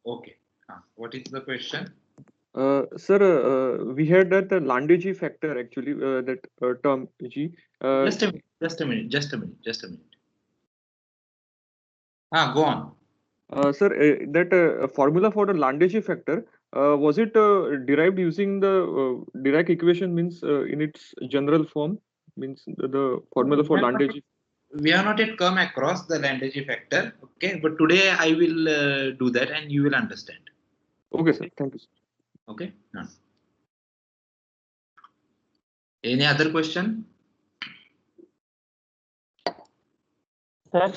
Okay. What is the question? Sir, we had that the Landau factor actually, that term G. Just a minute. Just a minute. Just a minute. Just a minute. Go on. Sir, that formula for the Landau factor, was it derived using the Dirac equation, means in its general form, means the formula for Landau? We have not yet come across the Landau factor. Okay, but today I will do that and you will understand. Okay, sir. Thank you, sir. Okay. Any other question? Sir,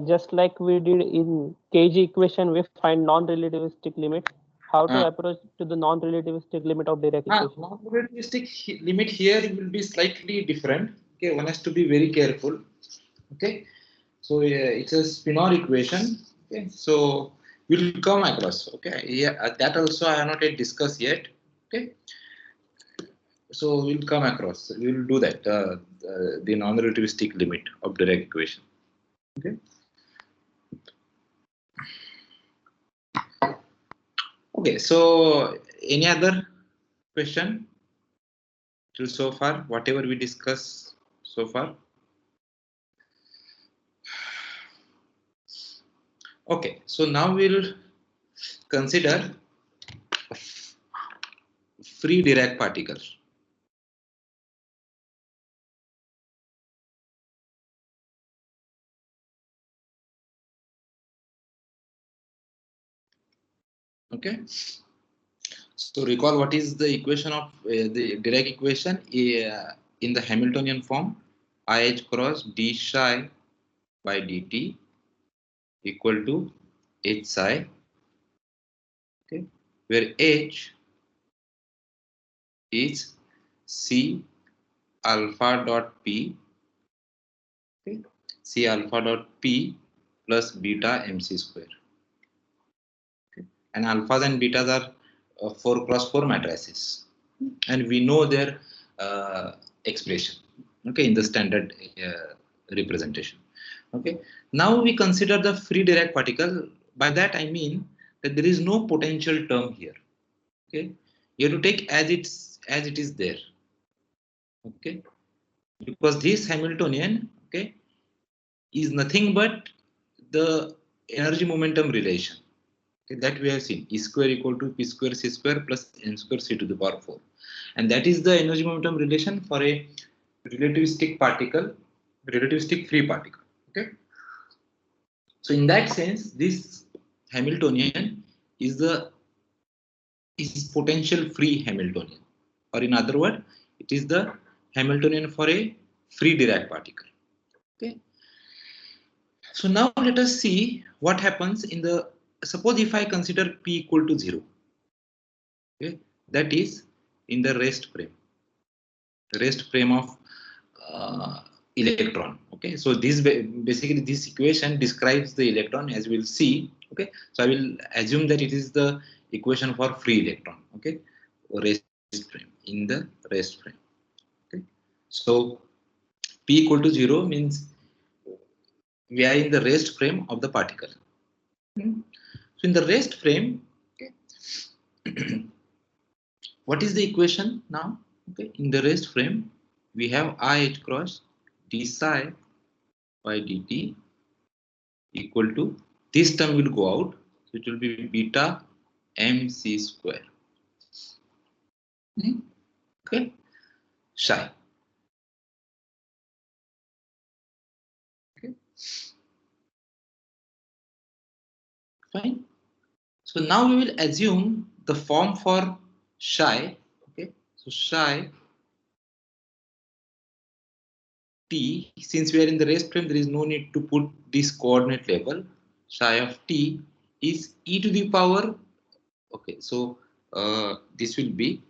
just like we did in KG equation, we find non-relativistic limit. How to approach to the non-relativistic limit of Dirac equation? Non-relativistic limit here will be slightly different. Okay, one has to be very careful. Okay, so it's a spinor equation. Okay, so we'll come across. Okay, yeah, that also I have not yet discussed yet. Okay, so we'll come across. We'll do that. The non-relativistic limit of Dirac equation. Okay. Okay, so any other question till so far, whatever we discussed so far? Okay, so now we'll consider free Dirac particles. Okay, so recall what is the equation of the Dirac equation in the Hamiltonian form: IH cross d psi by dt equal to h psi. Okay, where h is c alpha dot p. Okay, c alpha dot p plus beta mc square. Okay, and alphas and betas are 4 cross 4 matrices, and we know their expression. Okay, in the standard representation. Okay, now we consider the free Dirac particle. By that I mean that there is no potential term here. Okay, you have to take as it is there. Okay, because this Hamiltonian, okay, is nothing but the energy momentum relation. Okay, that we have seen: E square equal to P square C square plus N square C to the power 4, and that is the energy momentum relation for a relativistic particle, relativistic free particle. Okay, so in that sense, this Hamiltonian is potential free Hamiltonian, or in other words, it is the Hamiltonian for a free Dirac particle. Okay, so now let us see what happens in the, suppose if I consider P equal to 0. Okay, that is in the rest frame of electron. Okay, so this basically this equation describes the electron, as we'll see. Okay, so I will assume that it is the equation for free electron. Okay, rest frame, in the rest frame. Okay, so P equal to 0 means we are in the rest frame of the particle. So in the rest frame, okay, what is the equation now? Okay, in the rest frame, we have IH cross d psi by dt equal to, this term will go out, so it will be beta mc square. Okay, psi. Okay, fine. So now we will assume the form for psi. Okay, so psi t, since we are in the rest frame, there is no need to put this coordinate label. Psi of t is e to the power. Okay, so this will be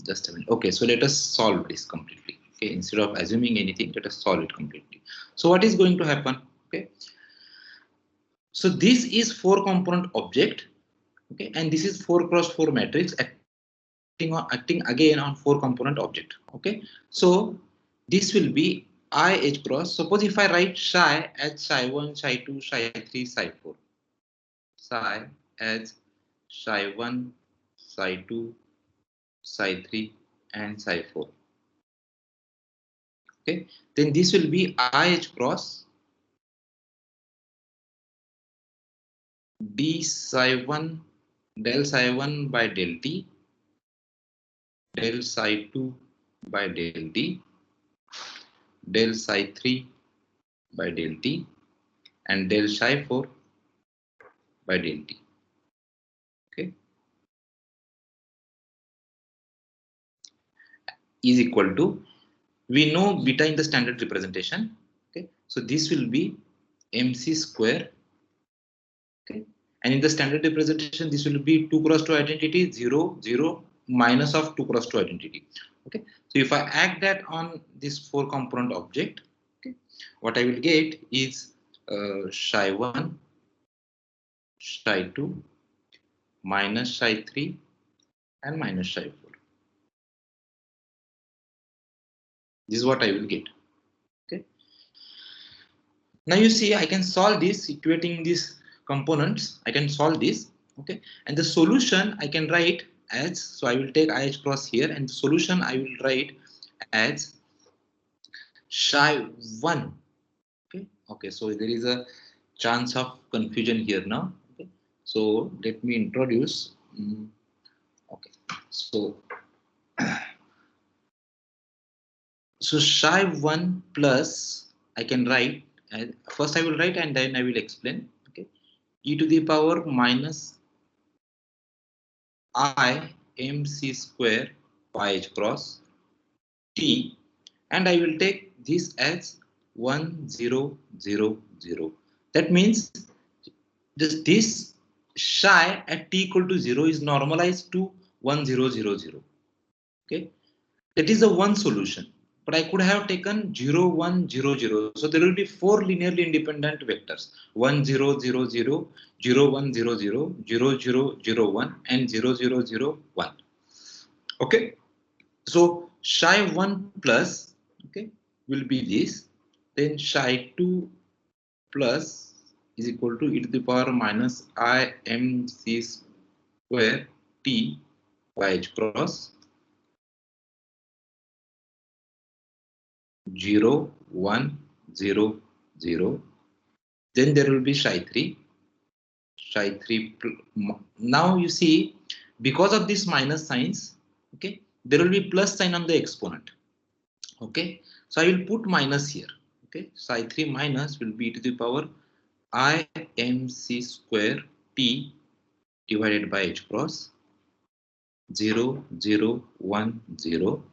just a minute. Okay, so let us solve this completely. Okay, instead of assuming anything, let us solve it completely. So what is going to happen? Okay, so this is 4 component object. Okay, and this is 4 cross 4 matrix acting again on 4 component object. Okay, so this will be I H cross. Suppose if I write psi as psi1, psi2, psi3, psi4. Psi as psi1, psi2, psi3 and psi4. Okay, then this will be IH cross d psi1 del psi1 by del t, del psi2 by del d, del psi3 by del t, and del psi4 by del t. Okay, is equal to, we know beta in the standard representation. Okay, so this will be mc square. Okay, and in the standard representation this will be 2 cross 2 identity 0 0 minus of 2 cross 2 identity. Okay, so if I add that on this 4 component object, okay, what I will get is psi1, psi2 minus psi3 and minus psi4. This is what I will get. Okay, now you see I can solve this equating these components. I can solve this. Okay, and the solution I can write as, so I will take IH cross here, and the solution I will write as psi1. Okay, so there is a chance of confusion here now. Okay, so let me introduce. Okay, so psi1 plus, I can write, first I will write and then I will explain. Okay, e to the power minus I mc square pi h cross t, and I will take this as 1 0 0 0. That means this psi at t equal to 0 is normalized to 1 0 0 0. Okay, that is the one solution. But I could have taken 0 1 0 0. So there will be 4 linearly independent vectors: 1 0 0 0, 0 1 0 0, 0 0 0 1, and 0 0 0 1. Okay, so psi1 plus, okay, will be this. Then psi2 plus is equal to e to the power minus I mc square t by h cross 0 1 0 0. Then there will be psi3. Now you see, because of this minus signs, okay, there will be plus sign on the exponent. Okay, so I will put minus here. Okay, psi3 minus will be to the power I mc square t divided by h cross 0 0 1 0,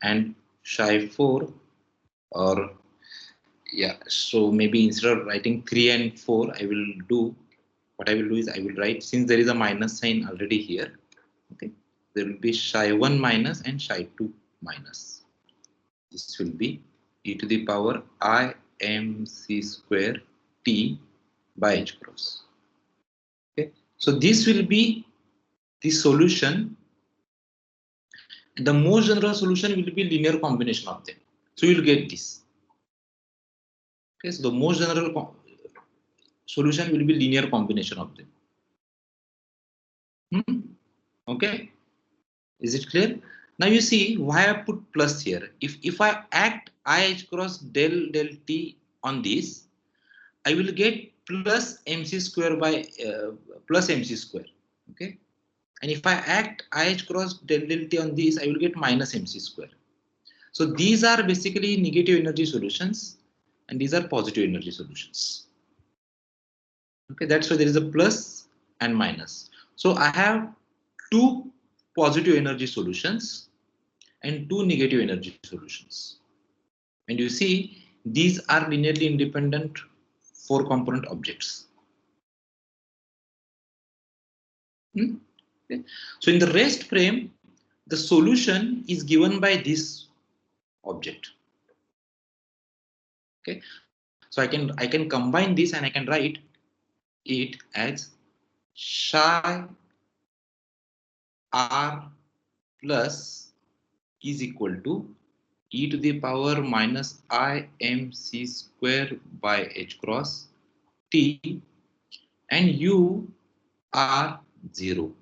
and psi4, or yeah, so maybe instead of writing 3 and 4, I will do, what I will do is I will write, since there is a minus sign already here, okay, there will be psi1 minus and psi2 minus. This will be e to the power I mc square t by h cross. Okay, so this will be the solution. The most general solution will be linear combination of them. So you will get this. Okay, so the most general solution will be linear combination of them. Okay, is it clear? Now you see why I put plus here. If I act IH cross del del t on this, I will get plus mc square by plus mc square. Okay, and if I act IH cross del del t on this, I will get minus mc square. So these are basically negative energy solutions, and these are positive energy solutions. Okay, that's why there is a plus and minus. So I have two positive energy solutions and two negative energy solutions. And you see, these are linearly independent 4 component objects. Okay. So in the rest frame, the solution is given by this object. Okay, so I can combine this and I can write it as psi r plus is equal to e to the power minus I mc square by h cross t, and u are 0.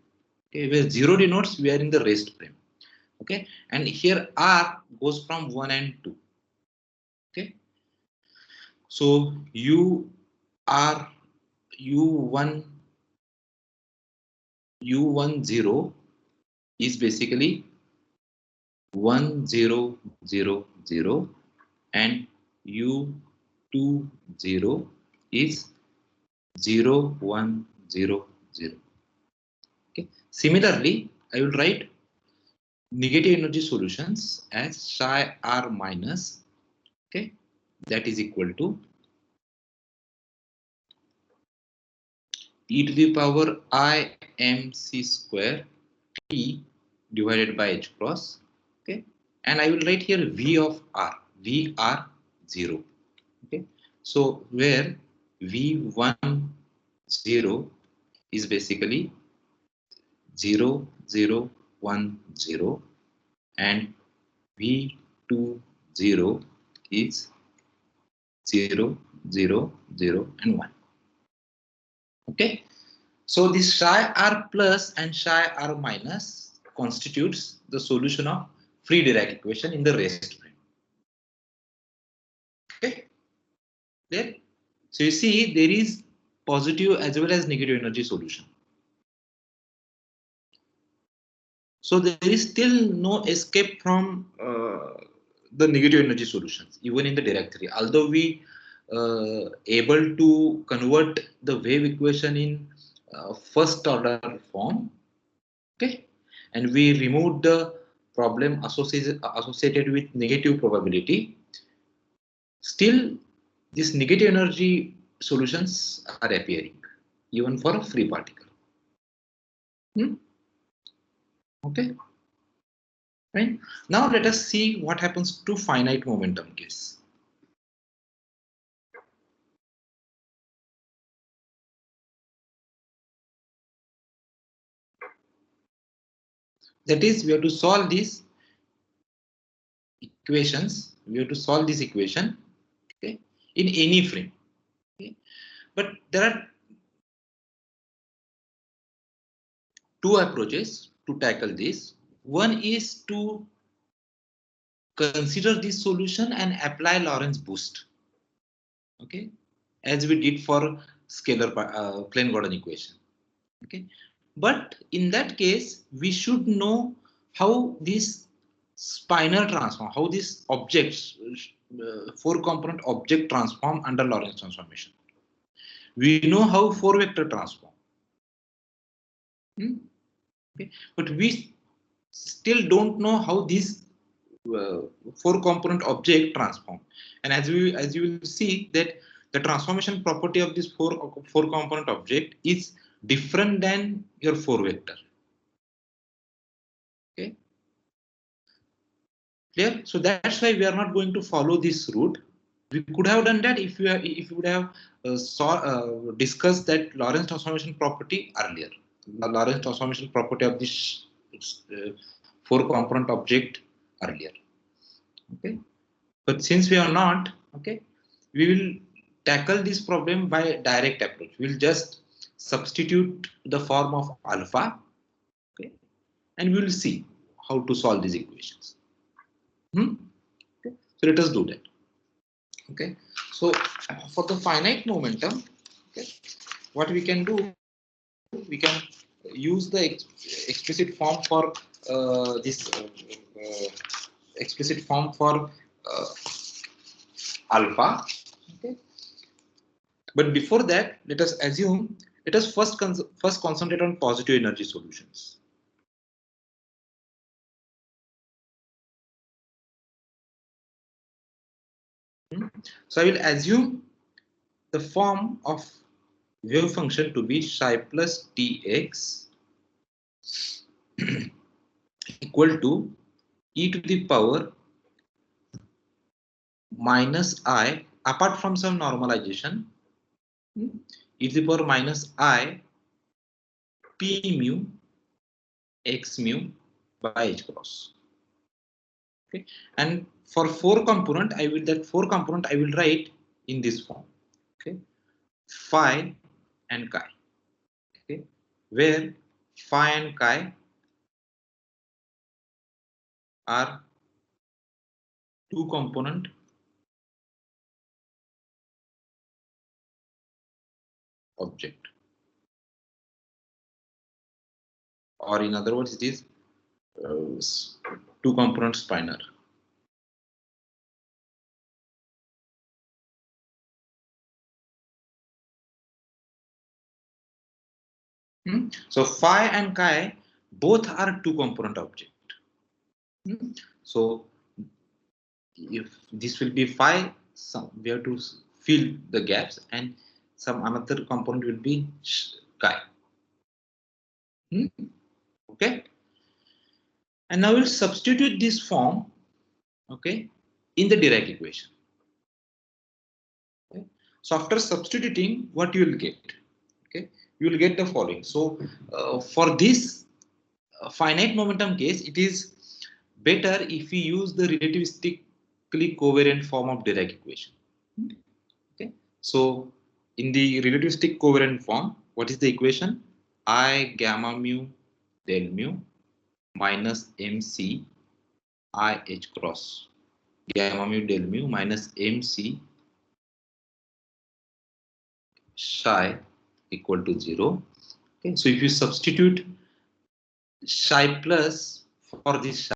Okay, where 0 denotes we are in the rest frame. Okay, and here r goes from 1 and 2. Okay, so u are u1 u10 is basically 1000, and u20 is 0100. Okay, similarly I will write negative energy solutions as psi r minus, okay, that is equal to e to the power I mc square t divided by h cross. Okay, and I will write here v of r, v r 0. Okay, so where v10 is basically 0010, and v20 is 000 and 1. Okay, so this psi r plus and psi r minus constitutes the solution of free Dirac equation in the rest frame. Okay, there. So you see there is positive as well as negative energy solution. So there is still no escape from the negative energy solutions even in the Dirac theory, although we able to convert the wave equation in first order form. Okay, and we removed the problem associated with negative probability. Still these negative energy solutions are appearing even for a free particle. Okay, right, now let us see what happens to finite momentum case. That is, we have to solve these equations. We have to solve this equation, okay, in any frame. Okay, but there are two approaches to tackle this. One is to consider this solution and apply Lorentz boost. Okay, as we did for scalar Klein-Gordon equation. Okay, but in that case, we should know how this spinor transform, how this objects, four component object transform under Lorentz transformation. We know how four vector transform. Okay, but we still don't know how this four component object transform. And as you will see that the transformation property of this four component object is different than your four vector. Okay, clear? So that's why we are not going to follow this route. We could have done that if we would have discussed that Lorentz transformation property earlier. The Lorentz transformation property of this four component object earlier. Okay, but since we are not, okay, we will tackle this problem by direct approach. We'll just substitute the form of alpha, okay, and we will see how to solve these equations. Okay. So let us do that. Okay, so for the finite momentum, okay, what we can do, we can use the explicit form for this explicit form for alpha. Okay, but before that, let us assume, let us first concentrate on positive energy solutions. So I will assume the form of wave function to be psi plus tx equal to e to the power minus I, apart from some normalization, e to the power minus I p mu x mu by h cross. Okay, and for 4 component, I will write in this form. Okay, phi and chi. Okay, where phi and chi are 2 component object, or in other words, it is 2 component spinor. So phi and chi both are 2 component object. So if this will be phi, we have to fill the gaps, and some another component will be chi. Okay, and now we'll substitute this form, okay, in the Dirac equation. Okay. So after substituting, what you will get? Okay, you will get the following. So for this finite momentum case, it is better if we use the relativistically covariant form of Dirac equation. Okay, so in the relativistic covariant form, what is the equation? I gamma mu del mu minus mc I h cross gamma mu del mu minus mc psi equal to 0. Okay, so if you substitute psi plus for this psi,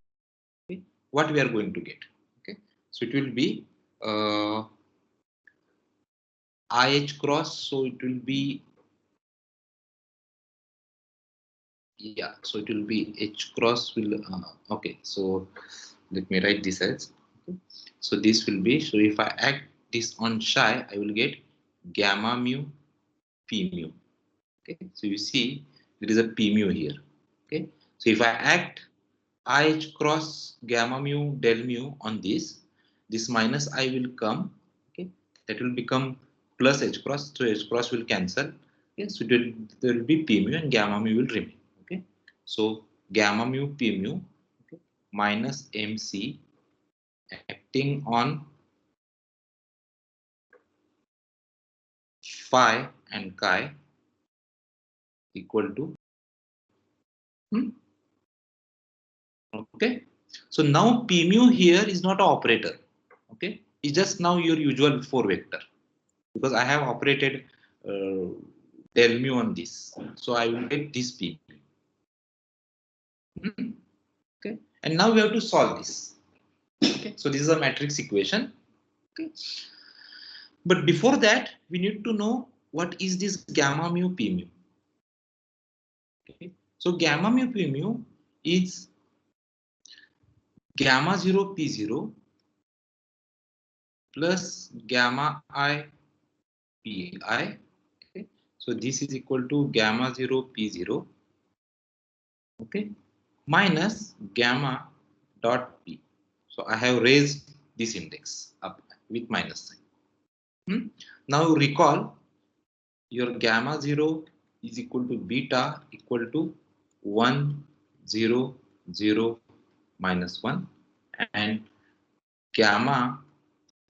okay, what we are going to get? Okay, so it will be IH cross, so it will be, yeah, so it will be H cross will, okay, so let me write this as, okay. So this will be, so if I act this on psi, I will get gamma mu p mu. Okay, so you see there is a p mu here. Okay, so if I act IH cross gamma mu del mu on this minus I will come. Okay, that will become plus H cross, so H cross will cancel. Okay, so there will be p mu and gamma mu will remain. Okay, so gamma mu p mu, okay, minus mc acting on phi and chi equal to okay. So now p mu here is not an operator. Okay, it's just now your usual 4 vector, because I have operated del mu on this, so I will get this p. Okay, and now we have to solve this. Okay, so this is a matrix equation. Okay, but before that, we need to know what is this gamma mu p mu. Okay, so gamma mu p mu is gamma 0 p0 plus gamma I pi. Okay, so this is equal to gamma 0 p0, okay, minus gamma dot p. So I have raised this index up with minus sign. Now recall your gamma 0 is equal to beta equal to 1 0 0 minus 1, and gamma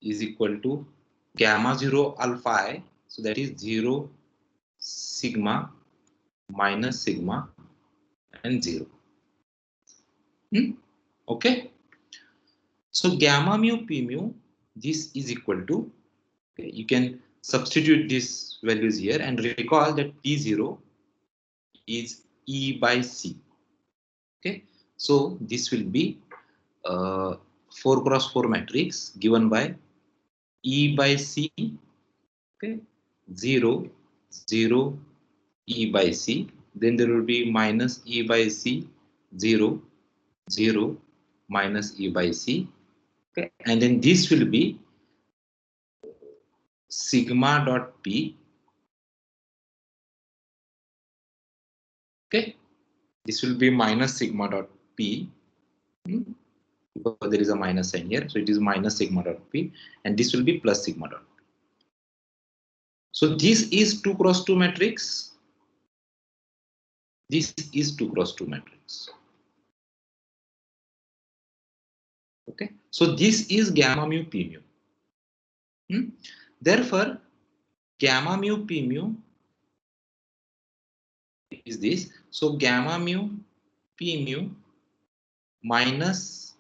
is equal to gamma 0 alpha I, so that is 0 sigma minus sigma and 0. Okay, so gamma mu p mu, this is equal to, okay, you can substitute these values here and recall that p0 is e by c. Okay, so this will be 4 cross 4 matrix given by e by c, okay, 0 0 e by c, then there will be minus e by c, 0 0 minus e by c, okay, and then this will be sigma dot p. Okay, this will be minus sigma dot p, because there is a minus sign here, so it is minus sigma dot p, and this will be plus sigma dot p. So this is 2 cross 2 matrix. This is 2 cross 2 matrix. Okay, so this is gamma mu p mu. Therefore, gamma mu p mu is this. So gamma mu p mu minus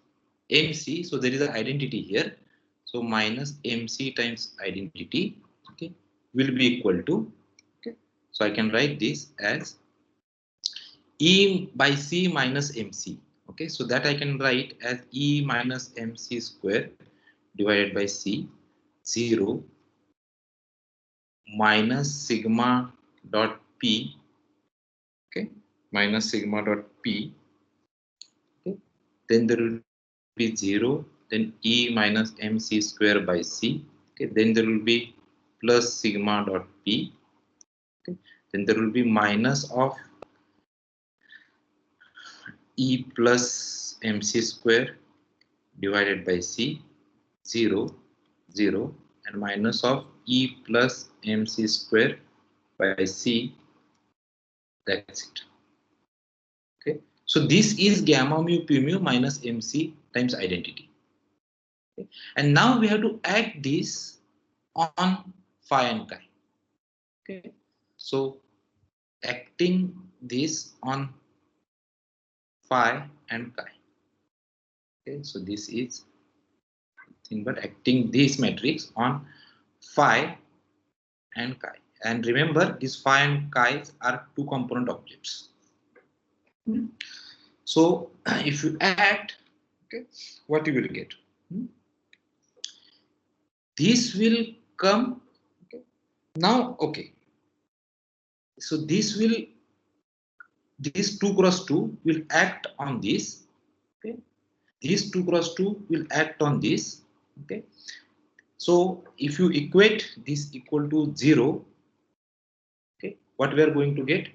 mc. So there is an identity here. So minus mc times identity, okay, will be equal to, okay. So I can write this as E by C minus MC. Okay, so that I can write as E minus MC square divided by C 0 minus sigma dot P. Okay, minus sigma dot P. Okay, then there will be 0, then E minus MC square by C. Okay, then there will be plus sigma dot P. Okay, then there will be minus of E plus MC square divided by C 0 0 and minus of E plus MC square by C. That's it. Okay, so this is gamma mu p mu minus MC times identity. Okay. And now we have to add this on phi and chi. Okay, so acting this on phi and chi. Okay, so this is nothing but acting this matrix on phi and chi. And remember, these phi and chi are two component objects. So if you add, okay, what you will get? This will come, okay. Now, okay. So this 2 cross 2 will act on this. Okay. This 2 cross 2 will act on this. Okay. So if you equate this equal to 0, okay, what we are going to get?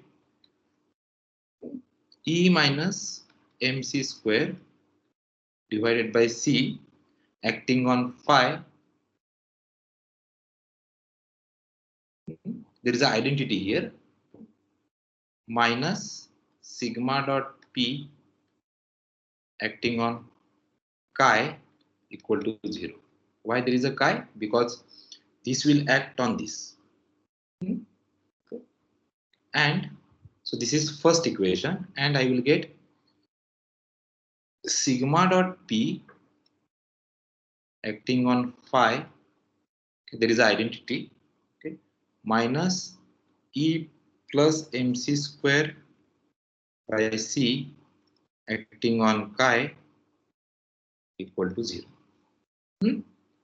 E minus mc square divided by C acting on phi. There is an identity here, minus sigma dot P acting on chi equal to 0. Why there is a chi? Because this will act on this. And so this is first equation, and I will get sigma dot P acting on phi. Okay, there is an identity. Okay, minus E plus mc square by C acting on chi equal to 0.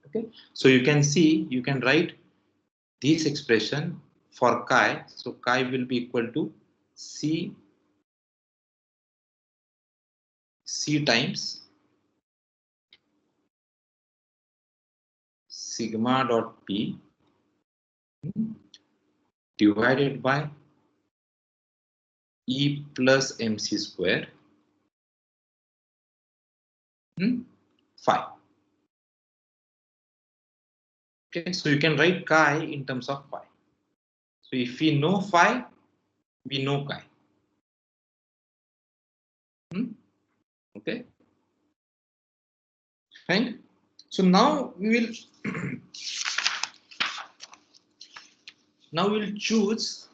Okay, so you can see, you can write this expression for chi. So chi will be equal to C times sigma dot P divided by E plus mc square phi. Okay, so you can write chi in terms of phi. So if we know phi, we know chi. Okay, fine. So now we will now we'll choose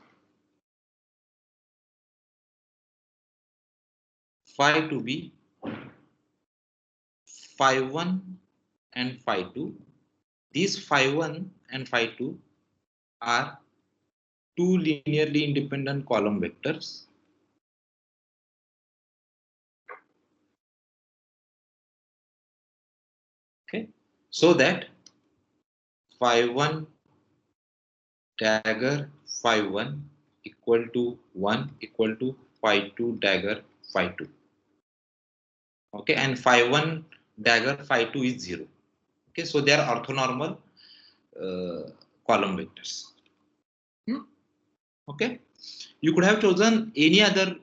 phi to be phi 1 and phi 2. These phi 1 and phi 2 are two linearly independent column vectors. Okay, so that phi 1 dagger phi 1 equal to 1 equal to phi 2 dagger phi 2. Okay, and phi 1 dagger phi 2 is 0. Okay, so they are orthonormal column vectors. Okay, you could have chosen any other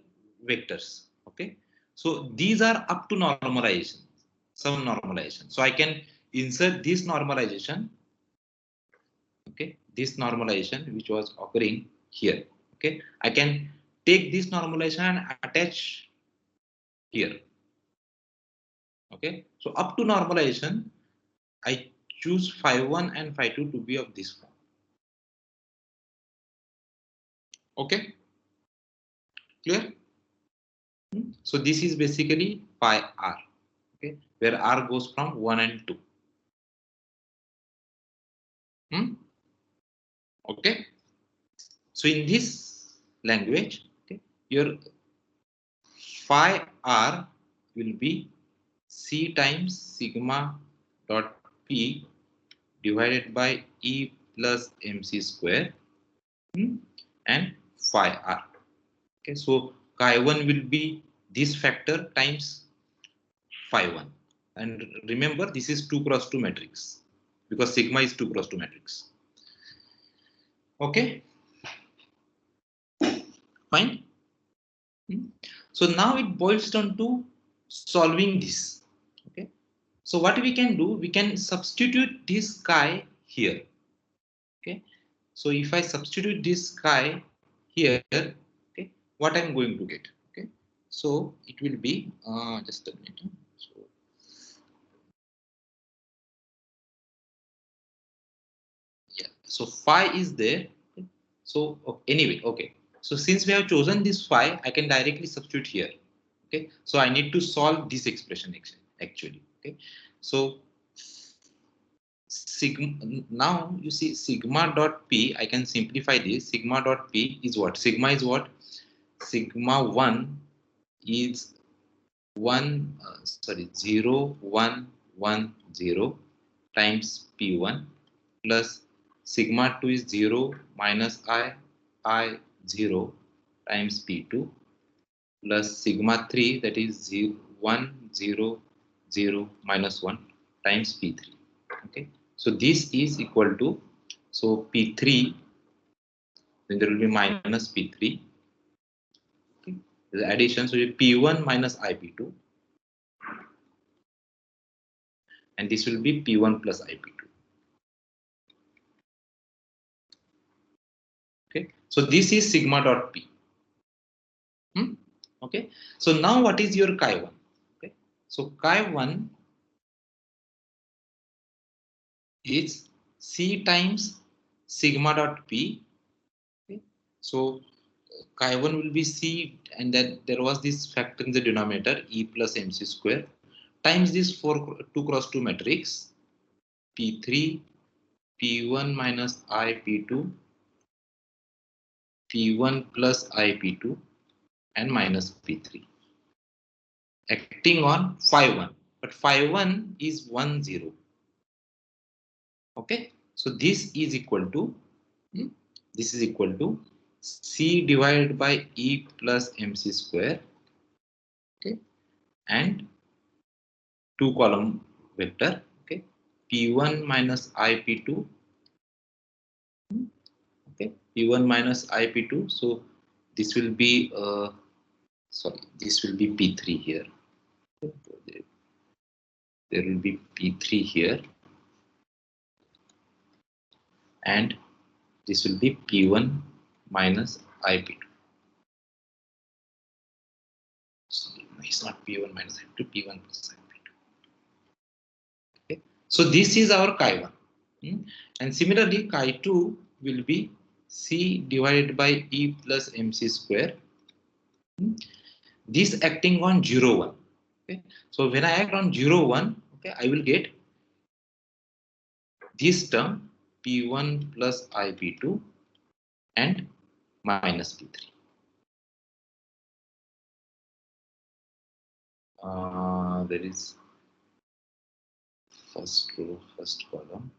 vectors. Okay, so these are up to normalization, some normalization. So I can insert this normalization. Okay, this normalization which was occurring here. Okay, I can take this normalization and attach here. Okay, so up to normalization, I choose phi1 and phi2 to be of this form. Okay, clear? So this is basically phi r, okay, where r goes from 1 and 2. Okay, so in this language, okay, your phi r will be c times sigma dot p divided by e plus mc square and phi r. Okay, so chi1 will be this factor times phi 1. And remember, this is 2 cross 2 matrix because sigma is 2 cross 2 matrix. Okay, fine. So now it boils down to solving this. Okay, so what we can do, we can substitute this chi here. Okay, so if I substitute this chi here, okay, what I'm going to get? Okay, so it will be just a minute. So yeah, so phi is there. Okay. So anyway, okay. So since we have chosen this phi, I can directly substitute here. Okay, so I need to solve this expression actually. Okay, so sigma, now you see sigma dot p, I can simplify this. Sigma dot p is what? Sigma is what? Sigma 1 is 0 1 1 0 times p1 plus sigma 2 is 0 minus I 0 times p2 plus sigma 3, that is 0, 1 0 0 minus 1 times p3. Okay, so this is equal to, so p3, then there will be minus p3. Okay, the addition, so p1 minus ip2, and this will be p1 plus ip2. Okay, so this is sigma dot p. Okay, so now what is your chi1? Okay, so chi1 is c times sigma dot p. Okay, so chi1 will be c, and then there was this factor in the denominator, e plus mc square, times this 2 cross 2 matrix, p3 p1 minus I p2 p1 plus I p2 and minus p3, acting on phi 1, but phi 1 is 1 0. Okay, so this is equal to c divided by e plus mc square, okay, and 2 column vector, okay, p1 minus I p2, okay, p1 minus I p2, so this will be sorry, this will be p3 here. There will be p3 here, and this will be p1 minus ip2. So it's not p1 minus ip2, p1 plus ip2. Okay, so this is our chi1. And similarly, chi2 will be c divided by e plus mc square. This acting on 0 1. Okay, so when I act on 0 1, okay, I will get this term p1 plus ip2 and minus p3. There is first row, first column,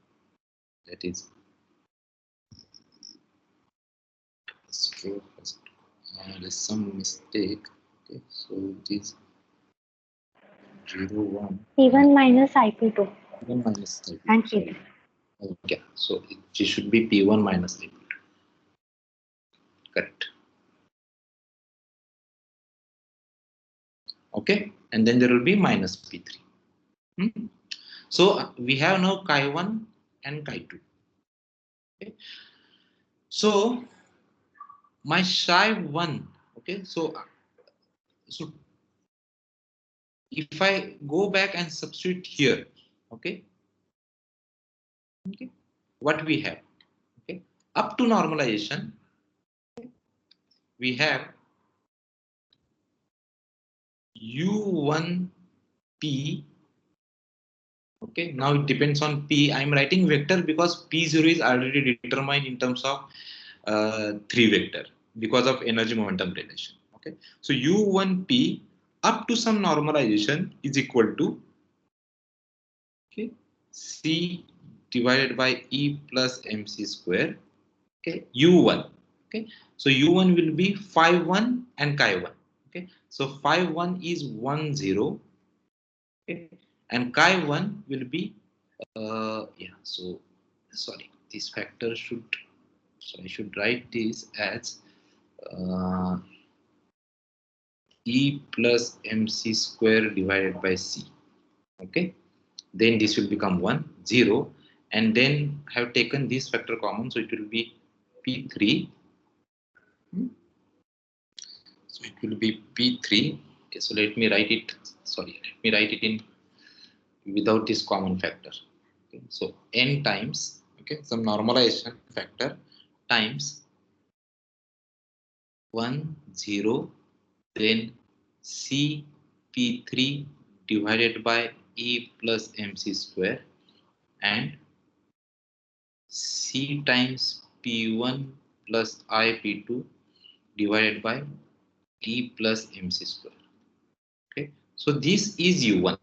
that is first row, first. There's some mistake. Okay, so it is 0 1 P1 minus IP2 p1 minus ip2. and P3. Okay, so it should be p1 minus ip2. Correct. Okay, and then there will be minus p3. So we have now chi1 and chi2. Okay, so my psi1, okay, so if I go back and substitute here, okay, what we have, okay, up to normalization, we have u1p. Okay, now it depends on p. I'm writing vector because p0 is already determined in terms of 3 vector because of energy momentum relation. Okay, so u1p up to some normalization is equal to, okay, c divided by e plus mc square. Okay, u1. Okay, so u1 will be phi 1 and chi 1. Okay, so phi 1 is 1 0. Okay, and chi 1 will be yeah, so sorry, this factor should, so I should write this as uh, e plus mc square divided by c. Okay, then this will become 1 0, and then I have taken this factor common, so it will be p3. So it will be p3. Okay, so let me write it, sorry, let me write it in without this common factor. Okay, so n times, okay, some normalization factor times 1 0, then c p3 divided by e plus mc square, and c times p1 plus I p2 divided by e plus mc square. Okay, so this is u1.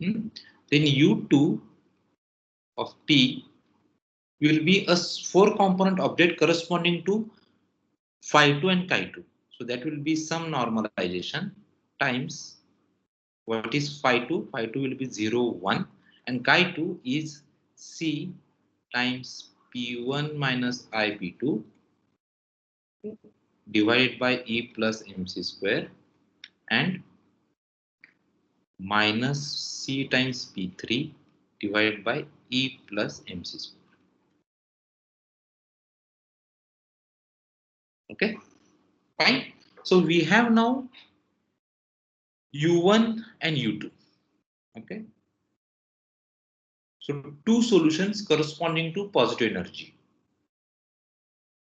Then u2 of p will be a 4-component object corresponding to phi 2 and chi 2. So that will be some normalization times what is phi 2? Phi 2 will be 0, 1, and chi 2 is c times p1 minus I p2 divided by e plus mc square, and minus c times p3 divided by e plus mc square. Okay, fine. So we have now u1 and u2. Okay, so two solutions corresponding to positive energy.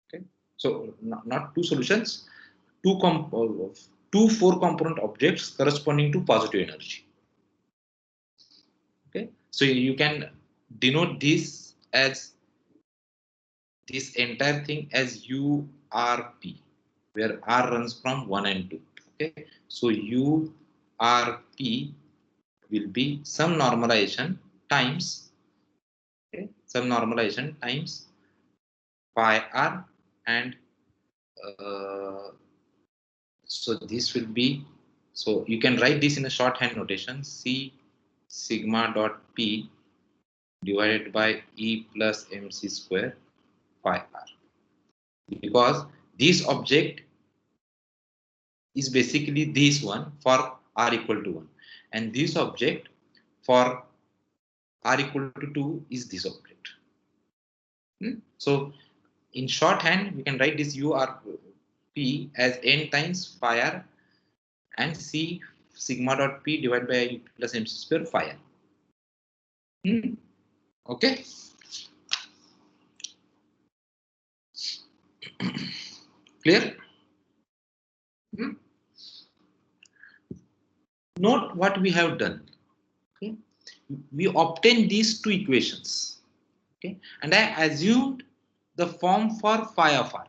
Okay, so not two solutions, two 4-component objects corresponding to positive energy. Okay, so you can denote this as this entire thing as urp, where r runs from 1 and 2. Okay, so urp will be some normalization times, okay, some normalization times phi r, and so this will be, so you can write this in a shorthand notation, c sigma dot p divided by e plus mc square phi r, because this object is basically this one for r equal to 1, and this object for r equal to 2 is this object. So in shorthand we can write this urp as n times phi r and c sigma dot p divided by e plus mc square phi r. Okay, clear? Note what we have done. Okay, we obtained these two equations. Okay, and I assumed the form for phi of r.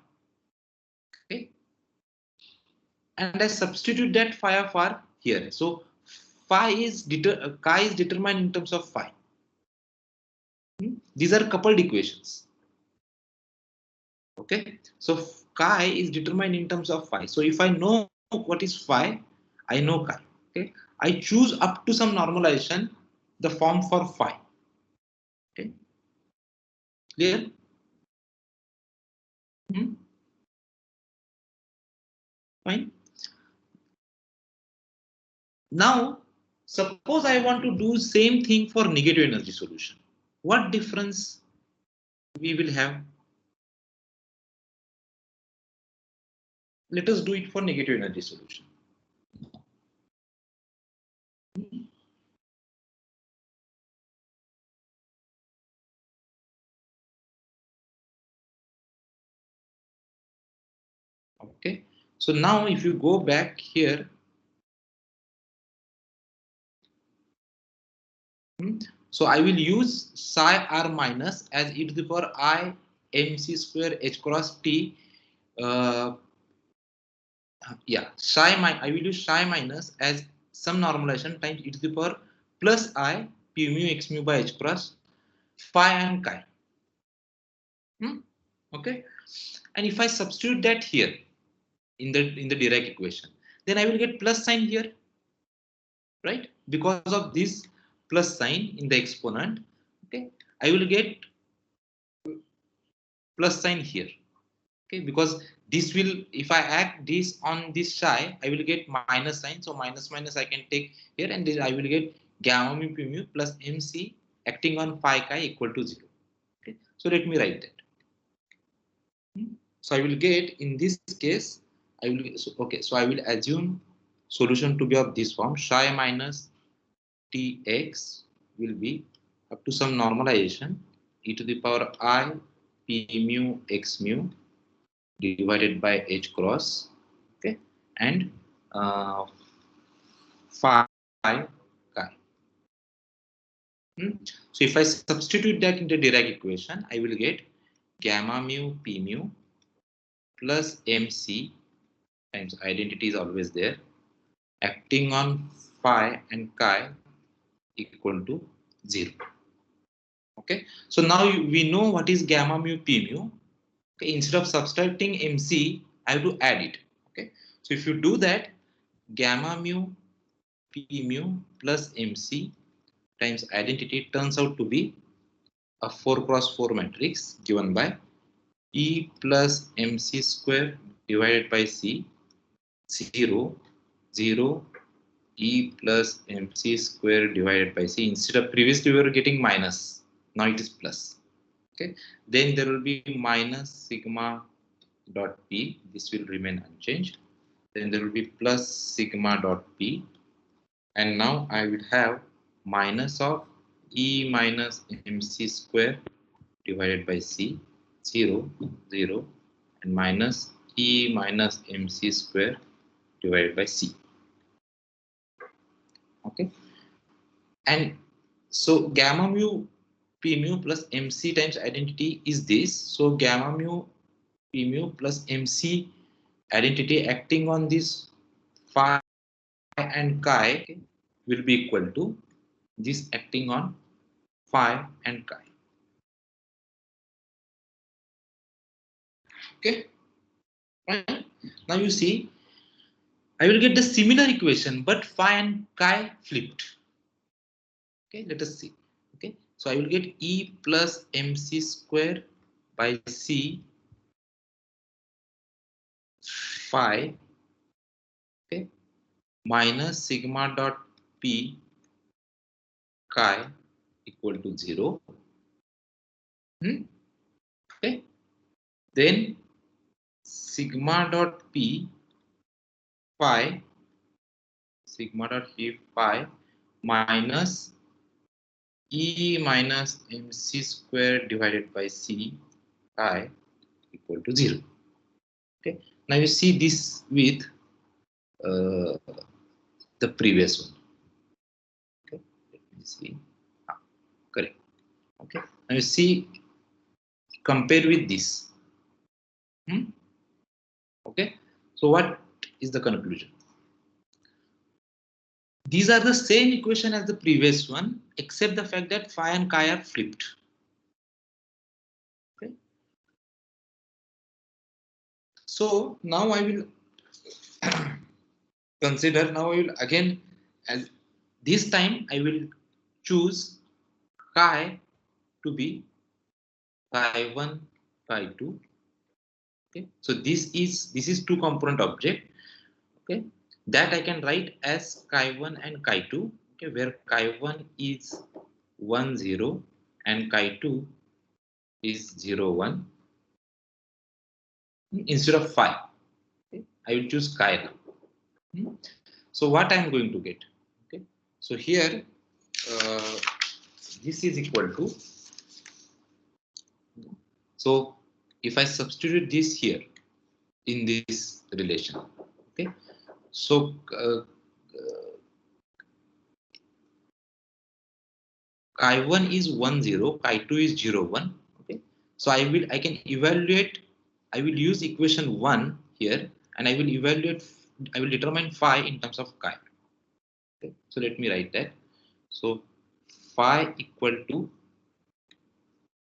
Okay, and I substitute that phi of r here. So chi is determined in terms of phi. These are coupled equations. Okay, so chi is determined in terms of phi. So if I know what is phi, I know chi. Okay, I choose up to some normalization the form for phi. Okay, clear? Fine. Now, suppose I want to do same thing for negative energy solution. What difference we will have? Let us do it for negative energy solution. Okay, so now if you go back here, so I will use psi r minus as e to the power I mc square h cross t. Yeah, I will use psi minus as some normalization times e to the power plus I p mu x mu by h cross phi and chi. Okay, and if I substitute that here in the Dirac equation, then I will get plus sign here, right? Because of this plus sign in the exponent, okay, I will get plus sign here. Okay, because this will, if I add this on this psi, I will get minus sign. So minus minus I can take here, and then I will get gamma mu p mu plus mc acting on phi chi equal to 0. Okay, so let me write that. So I will get, in this case, I will, okay, so I will assume solution to be of this form: psi minus tx will be up to some normalization e to the power I p mu x mu divided by h cross, okay, and phi chi. So if I substitute that in the Dirac equation, I will get gamma mu p mu plus mc times identity is always there, acting on phi and chi equal to 0. Okay, so now we know what is gamma mu p mu. Okay, instead of subtracting mc, I have to add it. Okay, so if you do that, gamma mu p mu plus mc times identity turns out to be a 4 cross 4 matrix given by e plus mc square divided by c, 0, 0, e plus mc square divided by c. Instead of previously we were getting minus, now it is plus. Okay, then there will be minus sigma dot p, this will remain unchanged. Then there will be plus sigma dot p, and now I will have minus of e minus mc square divided by c, 0, 0, and minus e minus mc square divided by c. Okay, and so gamma mu p mu plus mc times identity is this. So gamma mu p mu plus mc identity acting on this phi and chi will be equal to this acting on phi and chi. Okay, right? Now you see, I will get the similar equation, but phi and chi flipped. Okay, let us see. Okay, so I will get e plus mc square by c phi, okay, minus sigma dot p chi equal to 0. Okay, then sigma dot p phi, sigma dot p phi minus e minus mc square divided by c chi equal to 0. Okay, now you see this with the previous one. Okay, let me see. Correct. Okay, now you see, compare with this. Okay, so what is the conclusion? These are the same equation as the previous one, except the fact that phi and chi are flipped. Okay, so now I will consider, now I will again, as this time I will choose chi to be chi 1, chi 2. Okay, so this is two component object. Okay, that I can write as chi 1 and chi 2. Okay, where chi 1 is 1 0 and chi 2 is 0 1. Instead of phi, okay, I will choose chi now. So what I am going to get? Okay, So here this is equal to, so if I substitute this here in this relation, okay, so chi1 is 1 0, chi2 is 0 1, okay. So I can evaluate, I will use equation 1 here, and I will determine phi in terms of chi. Okay, so let me write that. So phi equal to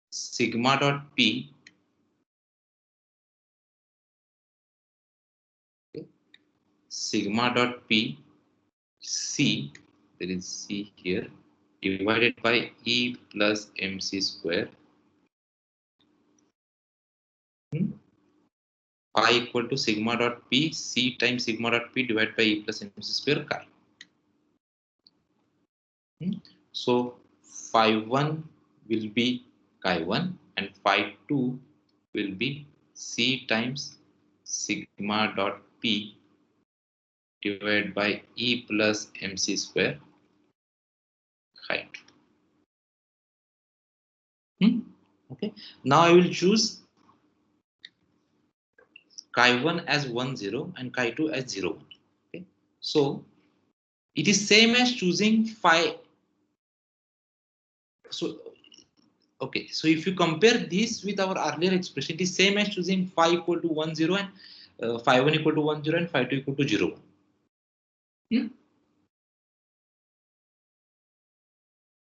sigma dot p, okay, sigma dot p c, there is c here, divided by e plus mc square, phi equal to sigma dot p c times sigma dot p divided by e plus mc square chi. So phi 1 will be chi 1 and phi 2 will be c times sigma dot p divided by e plus mc square chi 2. Okay. Now I will choose chi 1 as 1 0 and chi 2 as 0 1. Okay. So it is same as choosing phi. So okay, so if you compare this with our earlier expression, it is same as choosing phi equal to 1 0 and phi 1 equal to 1 0 and phi 2 equal to 0 1.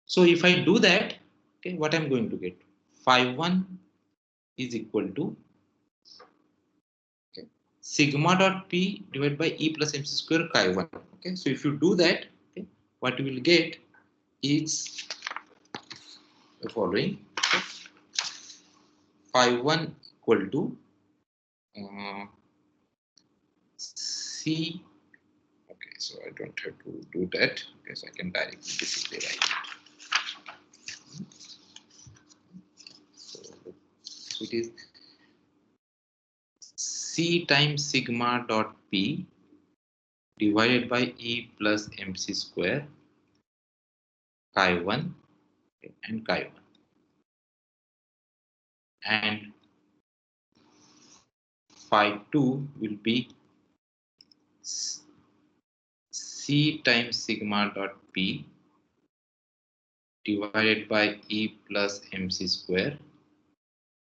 So if I do that, okay, what I'm going to get? Phi 1 is equal to, okay, sigma dot p divided by e plus mc square chi 1. Okay, so if you do that, okay, what you will get is the following. Okay, phi 1 equal to c. Okay, so I don't have to do that. Okay, so I can directly basically write it. So it is c times sigma dot p divided by e plus mc square chi 1, okay, and chi 1, and phi 2 will be c times sigma dot p divided by e plus mc square,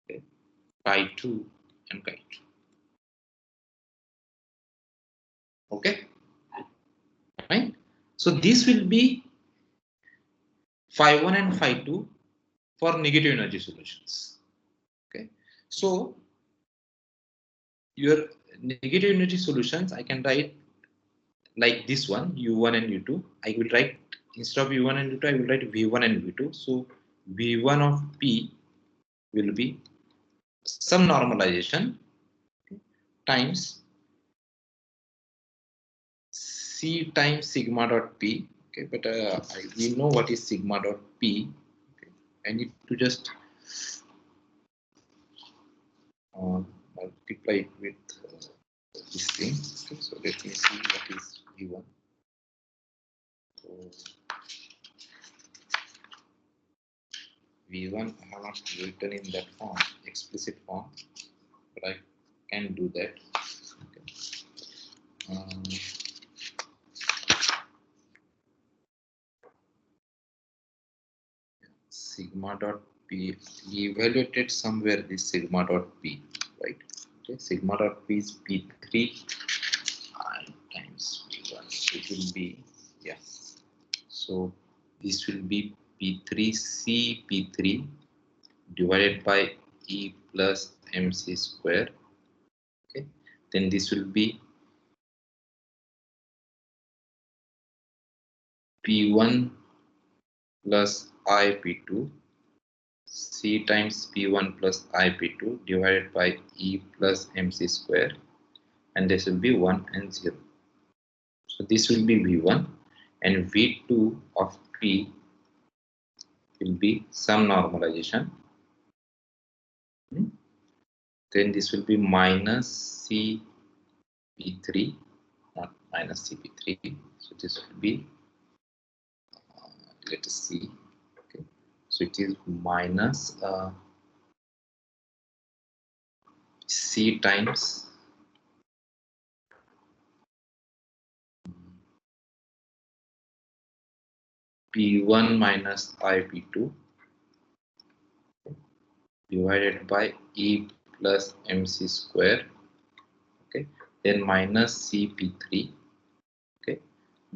okay, chi 2 and chi 2. Okay, right? So this will be phi 1 and phi 2 for negative energy solutions. Okay, so your negative energy solutions I can write like this one, u1 and u2. I will write, instead of u1 and u2, I will write v1 and v2. So v1 of p will be some normalization, okay, times c times sigma dot p. Okay, but we know what is sigma dot p. Okay, I need to just multiply it with this thing. Okay, so let me see what is v1. So v1 I have not written in that form, explicit form, but I can do that. Okay. Sigma dot p, we evaluated somewhere this sigma dot p, right? Okay, sigma dot p is p3 times p1. It will be, yeah. So this will be p3c p3 divided by e plus mc square. Okay, then this will be p1 plus I p2 c times p1 plus I p2 divided by e plus mc square, and this will be 1 and 0. So this will be v1, and v2 of p will be some normalization. Then this will be minus cp3, not minus cp3. So this will be let us see. Okay, so it is minus C times P1 minus IP2 divided by E plus MC square. Okay, then minus CP3. Okay,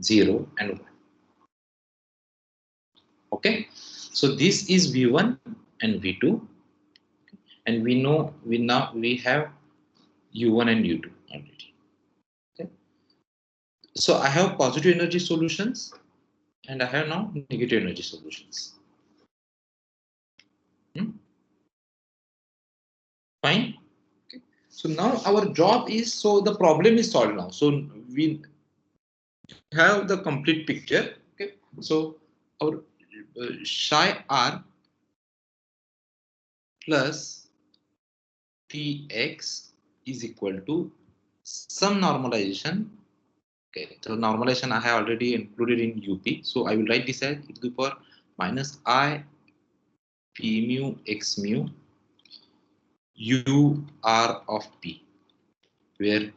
0 and 1. Okay, so this is V1 and V2, and we know we have U1 and U2 already. Okay, so I have positive energy solutions and I have now negative energy solutions. Fine. Okay, so now our job is, so the problem is solved now. So we have the complete picture. Okay, so our psi r plus Tx is equal to some normalization. Okay, so normalization I have already included in UP. So I will write this as e to the power minus I p mu x mu u r of p, where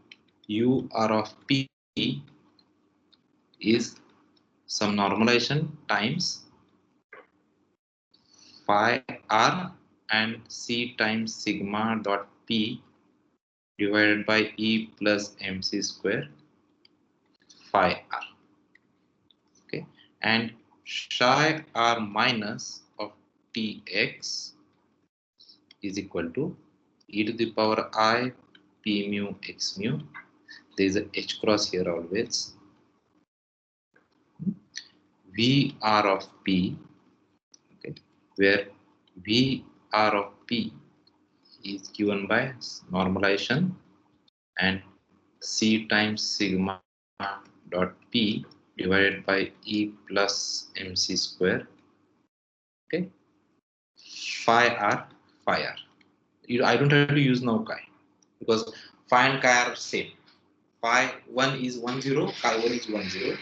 u r of p is some normalization times phi r and c times sigma dot p divided by e plus mc square phi r. Okay, and psi r minus of Tx is equal to e to the power I p mu x mu. There is a h cross here always. V r of p, okay, where V r of p is given by normalization and c times sigma dot p divided by e plus mc square. Okay, phi r. I don't have to use now chi, because phi and chi are same. Phi 1 is 1 0, chi 1 is 1 0,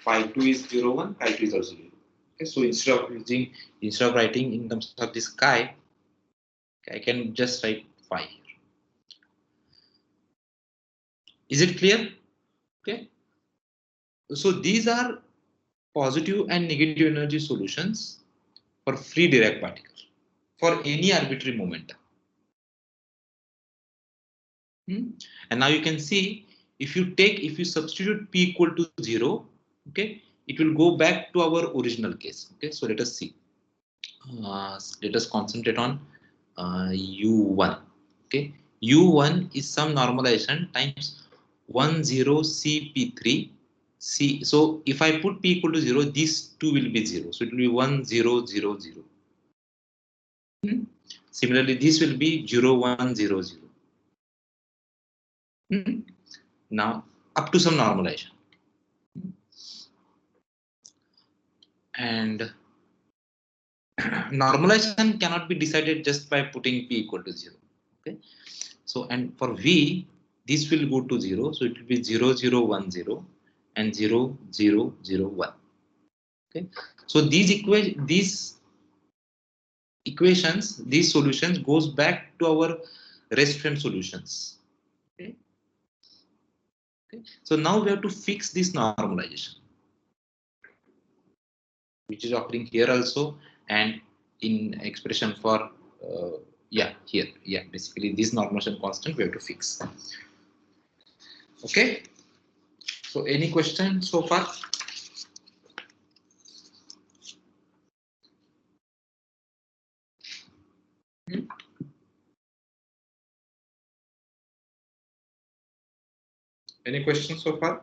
phi 2 is 0 1, chi 2 is also 0. Okay, so instead of writing in terms of this chi, I can just write phi here. Is it clear? Okay, so these are positive and negative energy solutions for free Dirac particle for any arbitrary momentum. And now you can see, if you substitute p equal to 0, okay, it will go back to our original case. Okay, so let us see. Let us concentrate on u1. Okay, u1 is some normalization times 10 cp3 c. So if I put p equal to 0, these two will be 0, so it will be 1 0 0 0. Similarly, this will be 0 1 0 0. Now up to some normalization, and normalization cannot be decided just by putting p equal to 0. Okay, so and for v, this will go to 0, so it will be 0 0 1 0 and 0 0 0 1. Okay, so these equations, these solutions goes back to our rest frame solutions. Okay, so now we have to fix this normalization, which is occurring here also, and in expression for here, basically this normalization constant we have to fix. Okay, so any question so far? Any questions so far?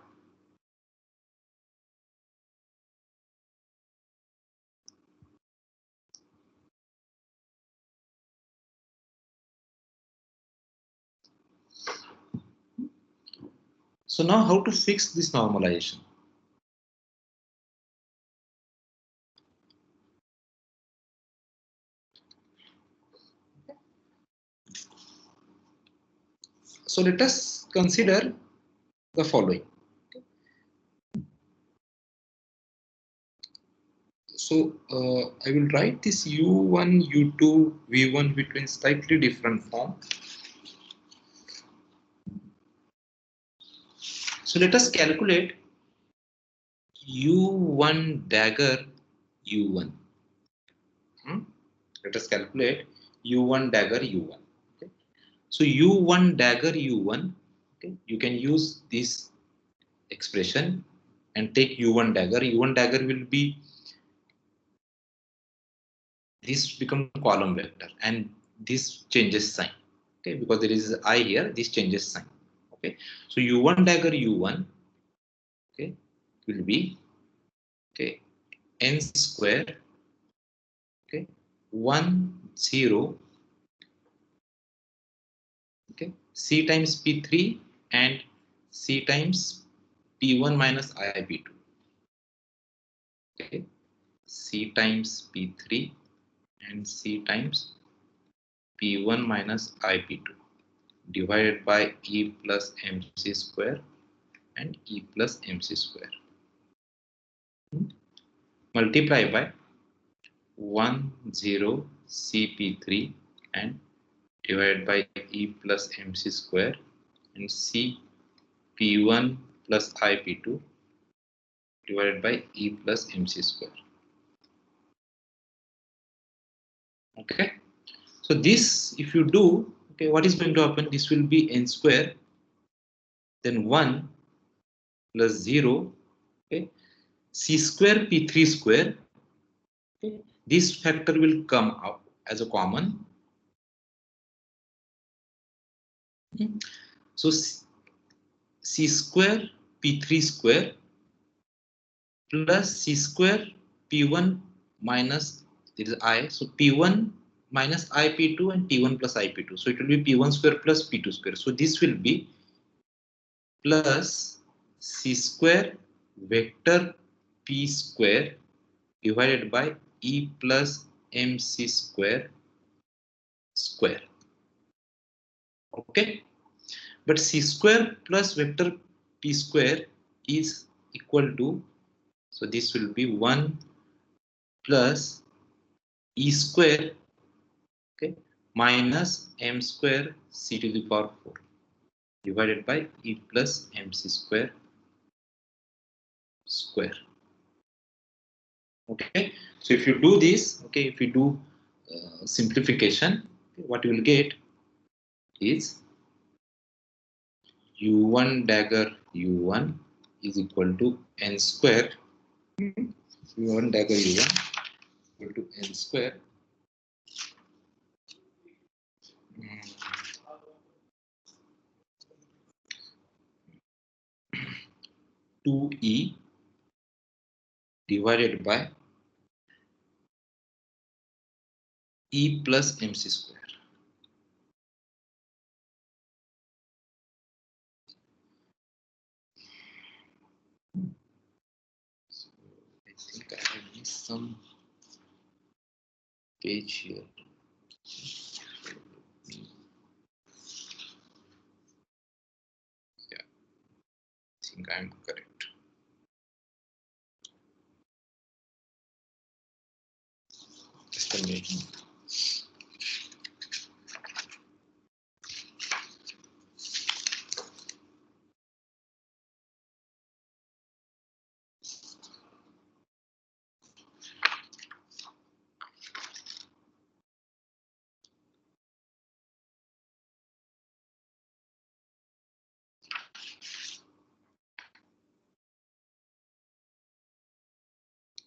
So now how to fix this normalization? So let us consider the following. So I will write this u1, u2, v1 between slightly different form. So let us calculate u1 dagger u1. Let us calculate u1 dagger u1. Okay. So u1 dagger u1. Okay. You can use this expression and take u1 dagger. U1 dagger will be this become column vector and this changes sign. Okay, because there is I here, this changes sign. Okay, so u1 dagger u1, okay, will be, okay, n square, okay, 1 0, okay, c times p3 and c times p1 minus I p2. Okay, c times p3 and c times p1 minus I p2 divided by e plus mc square and e plus mc square. Multiply by 1 0 cp3 and divided by e plus mc square and c p1 plus ip2 divided by e plus mc square. Okay, so this, if you do, okay, what is going to happen? This will be n square, then 1 plus 0, okay, c square p3 square. Okay, this factor will come up as a common. So c square p3 square plus c square p1 minus, there is I, so p1 minus ip2 and t1 plus ip2. So it will be p1 square plus p2 square. So this will be plus c square vector p square divided by e plus mc square square. Okay, but c square plus vector p square is equal to, so this will be 1 plus e square, okay, minus m square c to the power 4 divided by e plus mc square square. Okay, so if you do this, okay, if you do simplification, what you will get is u1 dagger u1 is equal to n square, u1 dagger u1 equal to n square 2e divided by e plus mc square. So I think I have missed some page here. Yeah, I think I'm correct. Just a minute.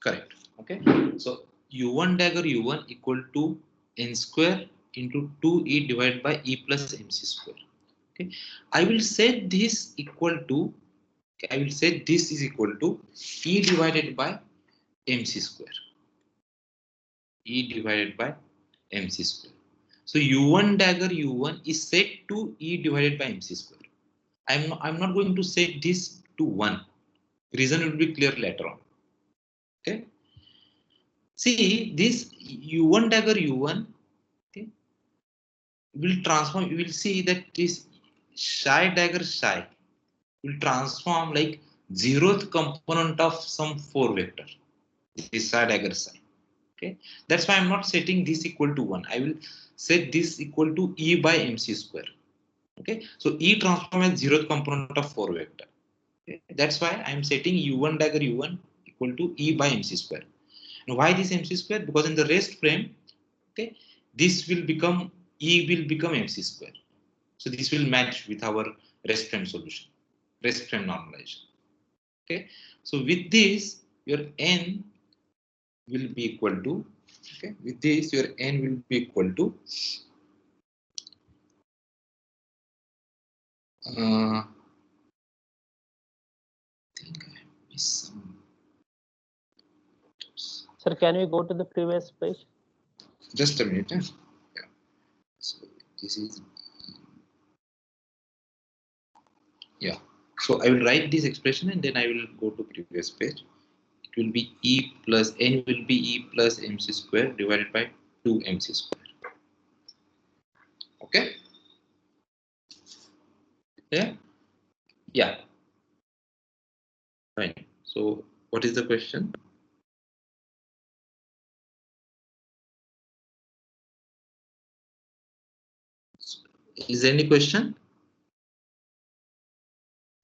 Correct. Okay. So u1 dagger u1 equal to n square into 2e divided by e plus mc square. Okay. I will set this equal to, okay, I will set this is equal to e divided by mc square. E divided by mc square. So u1 dagger u1 is set to e divided by mc square. I'm not going to set this to 1. Reason will be clear later on. Okay. See this u1 dagger u1, okay, will transform. You will see that this psi dagger psi will transform like zeroth component of some 4 vector. this psi dagger psi. Okay, that's why I'm not setting this equal to 1. I will set this equal to E by MC square. Okay, so E transform as zeroth component of 4 vector. Okay, that's why I'm setting U1 dagger U1 equal to E by MC square. And why this MC square? Because in the rest frame, okay, this will become E will become MC square. So this will match with our rest frame solution, rest frame normalization. Okay, so with this, your N will be equal to, okay, with this, your N will be equal to I think I missed some. Sir, can we go to the previous page? Just a minute. Yeah. So this is, yeah. So I will write this expression and then I will go to previous page. It will be E plus N will be E plus MC square divided by 2 MC square. Okay. Yeah. Yeah. Fine. So what is the question? Is there any question?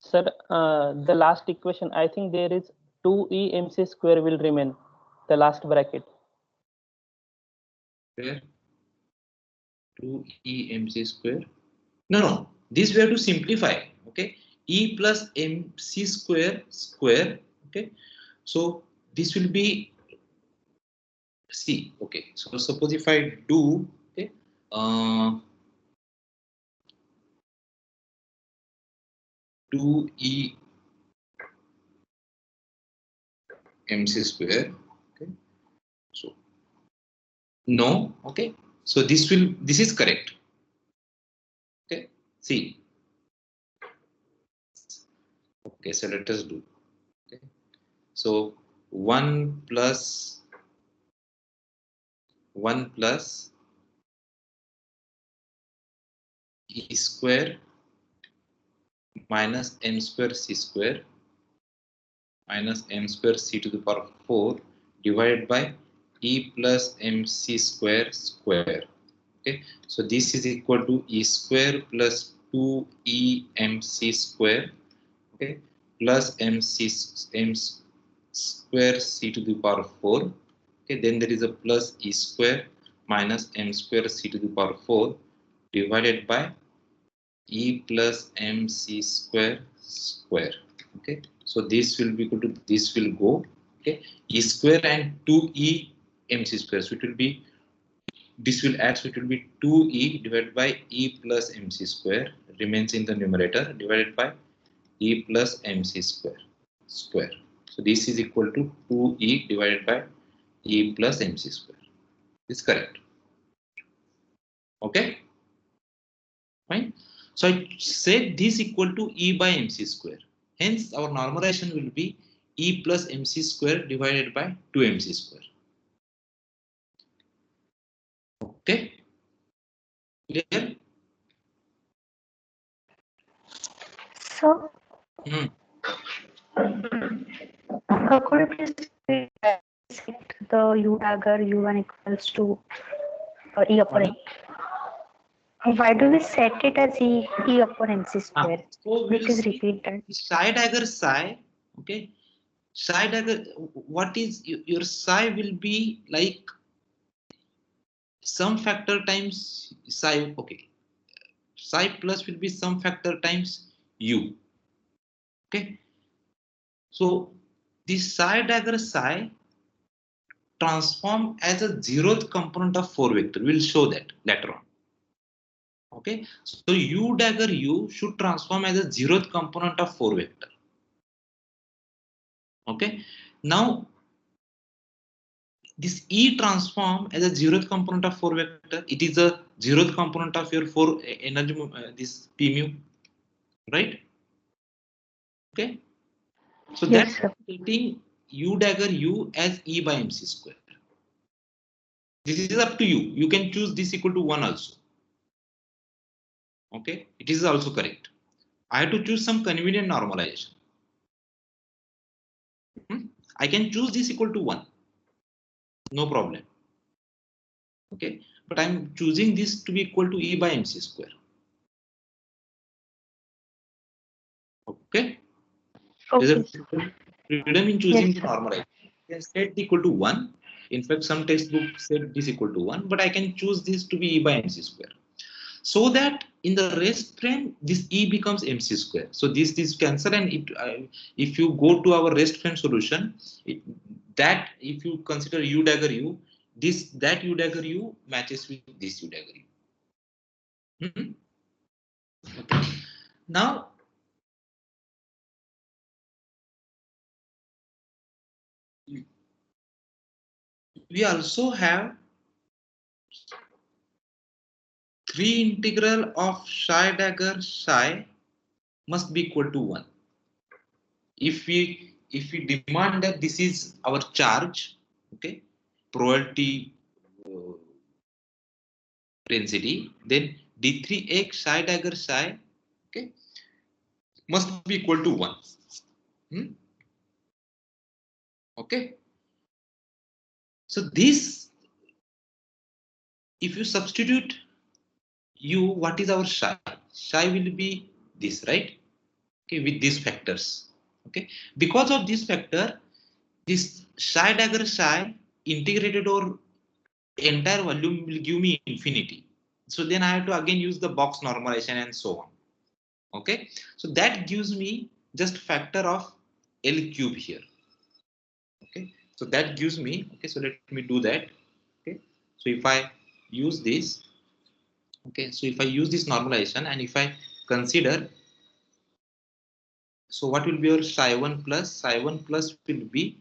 Sir, the last equation, I think there is 2E MC square will remain, the last bracket. Where? 2E MC square. No. This we have to simplify. Okay. E plus MC square. Okay. So this will be C. Okay. So suppose if I do, okay, 2E MC square. Okay. So no. Okay. So this is correct. Okay. See. Okay. So let us do. Okay. So 1 plus E square minus M square C square minus M square C to the power 4 divided by E plus MC square square. Okay, so this is equal to E square plus 2E MC square, okay, plus M square C to the power 4. Okay, then there is a plus E square minus M square C to the power 4 divided by E plus MC square. Okay, so this will be equal to, this will go, okay, E square and 2E MC square. So it will be, this will add, so it will be 2E divided by E plus MC square remains in the numerator divided by E plus MC square. So this is equal to 2E divided by E plus MC square. This is correct. Okay, fine. So I said this equal to E by MC square. Hence our normalization will be E plus MC square divided by 2MC square. Okay, clear? So, could you please set the U dagger U1 equals to E upon N? Why do we set it as E upon MC square? So It we'll is see repeated. psi dagger psi. Okay, psi dagger. What is your psi will be like some factor times psi. Okay, psi plus will be some factor times u. Okay, so this psi dagger psi transform as a zeroth component of 4 vector. We'll show that later on. Okay, so u dagger u should transform as a zeroth component of 4 vector. Okay, now this E transform as a zeroth component of 4 vector. It is a zeroth component of your 4 energy, this P mu, right? Okay, so Yes, that's sir. taking u dagger u as E by MC square. This is up to you. You can choose this equal to 1 also. Okay, it is also correct. I have to choose some convenient normalization. I can choose this equal to 1. no problem. Okay, but I'm choosing this to be equal to E by MC square. Okay, there's a freedom in choosing the normalization. I can set equal to 1. In fact, some textbooks set this equal to 1, but I can choose this to be E by MC square. So that in the rest frame, this E becomes MC square. So this cancel, and if you go to our rest frame solution, that if you consider U dagger U, that U dagger U matches with this U dagger U. Okay. Now, we also have 3 integral of psi dagger psi must be equal to 1. If we demand that this is our charge, okay, probability density, then d3x psi dagger psi, okay, must be equal to 1. Okay, so this, if you substitute u, what is our psi? Psi will be this, right? Okay, with these factors. Okay, because of this factor, this psi dagger psi integrated over entire volume will give me infinity. So then I have to again use the box normalization and so on. Okay, so that gives me just factor of L cube here. Okay, so that gives me, okay, so let me do that. Okay, so if I use this, okay, so if I use this normalization and if I consider, so what will be your psi 1 plus? Psi 1 plus will be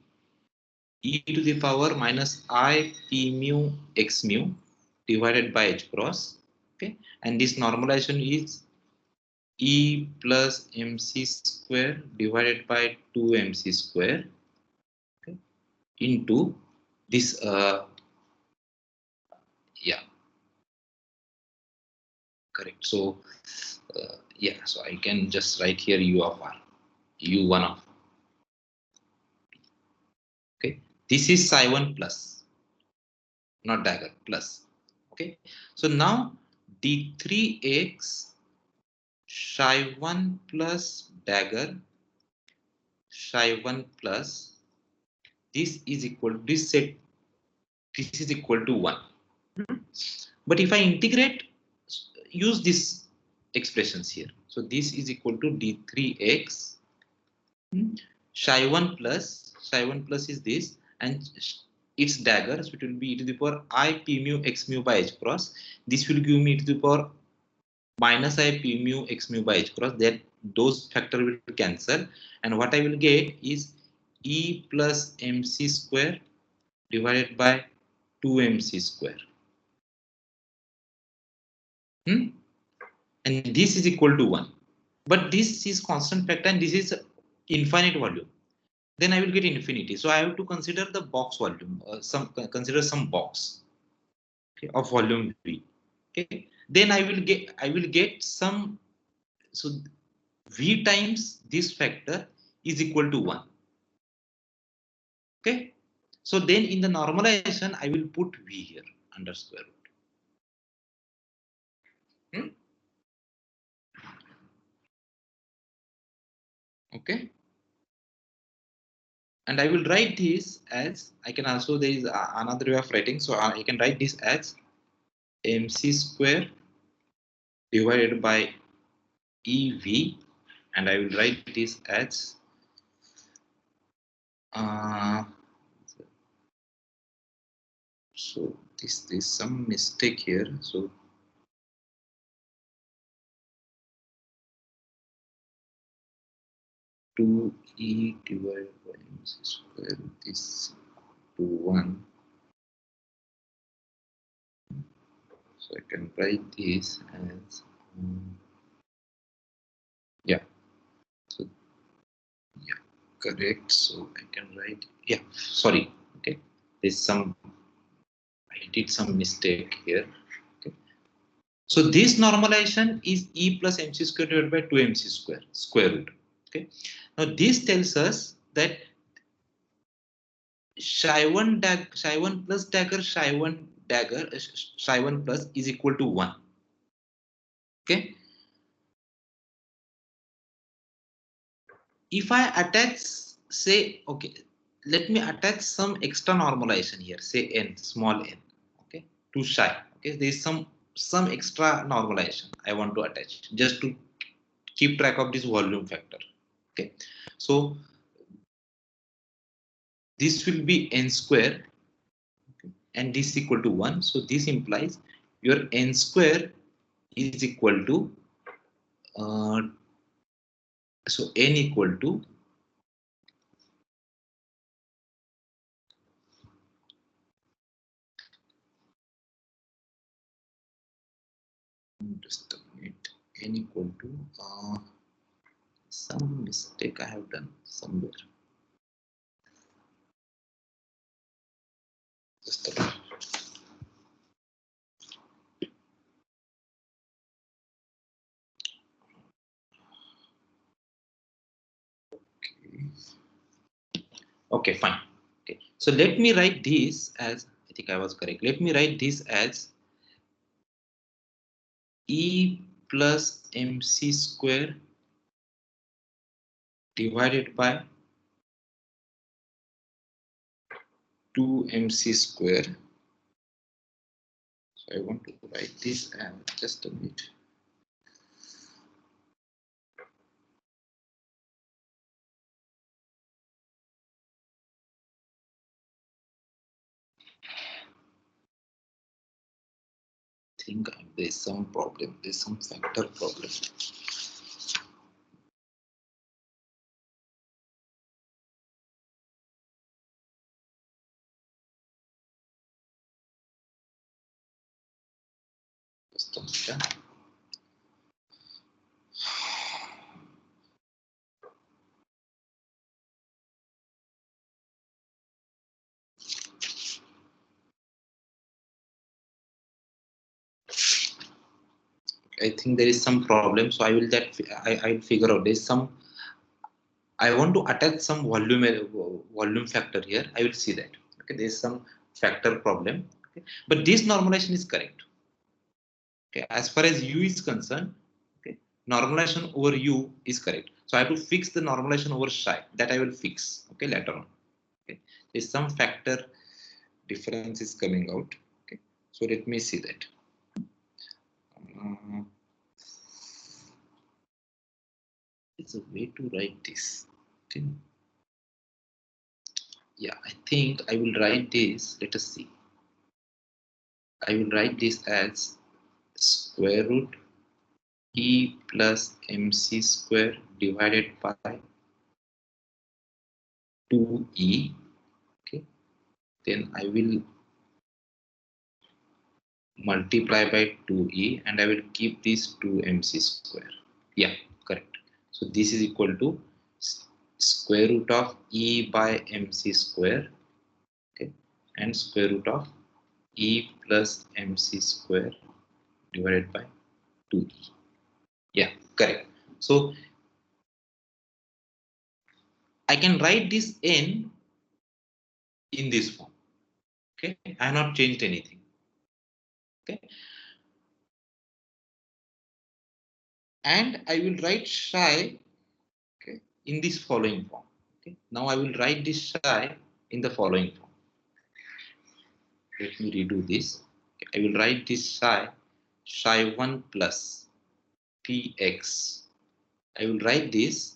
e to the power minus I p mu x mu divided by h cross. Okay, and this normalization is e plus mc square divided by 2mc square, okay, into this yeah, correct. So yeah, so I can just write here u of r, u1 of, okay, this is psi 1 plus, not dagger, plus. Okay, so now d3x psi 1 plus dagger psi 1 plus this is equal to this set, this is equal to 1. But if I integrate, use this expressions here. So this is equal to d3x psi 1 plus is this, and its dagger, so it will be e to the power I p mu x mu by h cross. This will give me e to the power minus I p mu x mu by h cross. That those factor will cancel, and what I will get is e plus mc square divided by 2mc square. And this is equal to 1. But this is constant factor and this is infinite volume. Then I will get infinity. So I have to consider the box volume, consider some box, okay, of volume V. Okay. Then I will get some, so V times this factor is equal to 1. Okay. So then in the normalization, I will put V here under square root. Okay. And I will write this as, I can also, there is another way of writing. So I can write this as mc square divided by EV, and I will write this as so this some mistake here. So two E divided by mc square, this to 1. So I can write this as yeah. So yeah, correct. So I can write, yeah, sorry. Okay, there's some, I did some mistake here. Okay. So this normalization is e plus mc square divided by 2mc square root. Okay. Now this tells us that Psi1 plus dagger Psi1 plus is equal to 1. Okay. If I attach, say, okay, let me attach some extra normalization here, say n, small n, okay, to psi. Okay, there is some extra normalization I want to attach just to keep track of this volume factor. Okay, so this will be n square, okay, and this is equal to 1. So this implies your n square is equal to so n equal to just a minute, n equal to some mistake I have done somewhere. Just a minute. Okay, fine. Okay, so let me write this as, I think I was correct. Let me write this as E plus MC square divided by 2MC square. So I want to write this as, just a minute. I think there's some problem. There's some factor problem. Just a minute. I think there is some problem, so I will I'll figure out. There's some. I want to attach some volume factor here. I will see that. Okay, there is some factor problem. Okay, but this normalization is correct. Okay, as far as u is concerned, okay, normalization over u is correct. So I have to fix the normalization over psi. That I will fix. Okay, later on. Okay, there is some factor difference is coming out. Okay, so let me see that. It's a way to write this. Okay. Yeah, I think I will write this. Let us see. I will write this as square root E plus MC square divided by 2E. Okay. Then I will multiply by 2E and I will keep this 2MC square. Yeah, correct. So this is equal to square root of E by MC square. Okay. And square root of E plus MC square divided by 2E. Yeah, correct. So I can write this n in this form. Okay, I have not changed anything. Okay, and I will write psi, okay, in this following form. Okay, now I will write this psi in the following form. Let me redo this. Okay, I will write this psi1 plus px. I will write this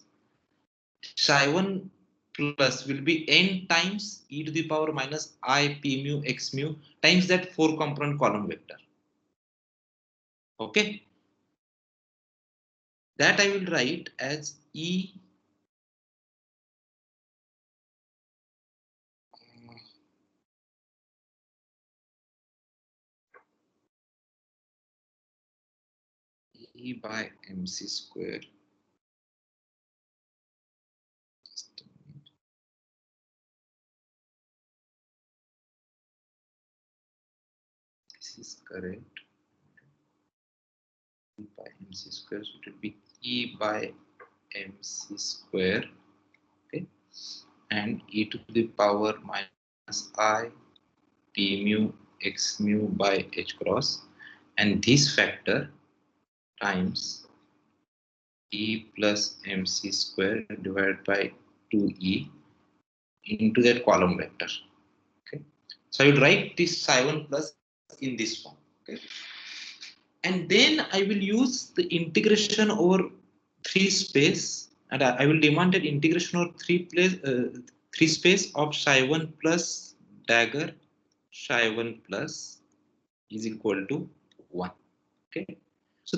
psi1 plus will be n times e to the power minus I p mu x mu times that 4 component column vector. Okay, that I will write as E E by MC square. Just a minute. This is correct. E by MC square, so it will be E by MC square, okay, and e to the power minus I p mu x mu by h cross, and this factor times e plus mc square divided by 2e into that column vector. Okay, so I will write this psi1 plus in this form. Okay, and then I will use the integration over 3 space, and I will demand an integration over 3 space of psi1 plus dagger psi1 plus is equal to 1. Okay, so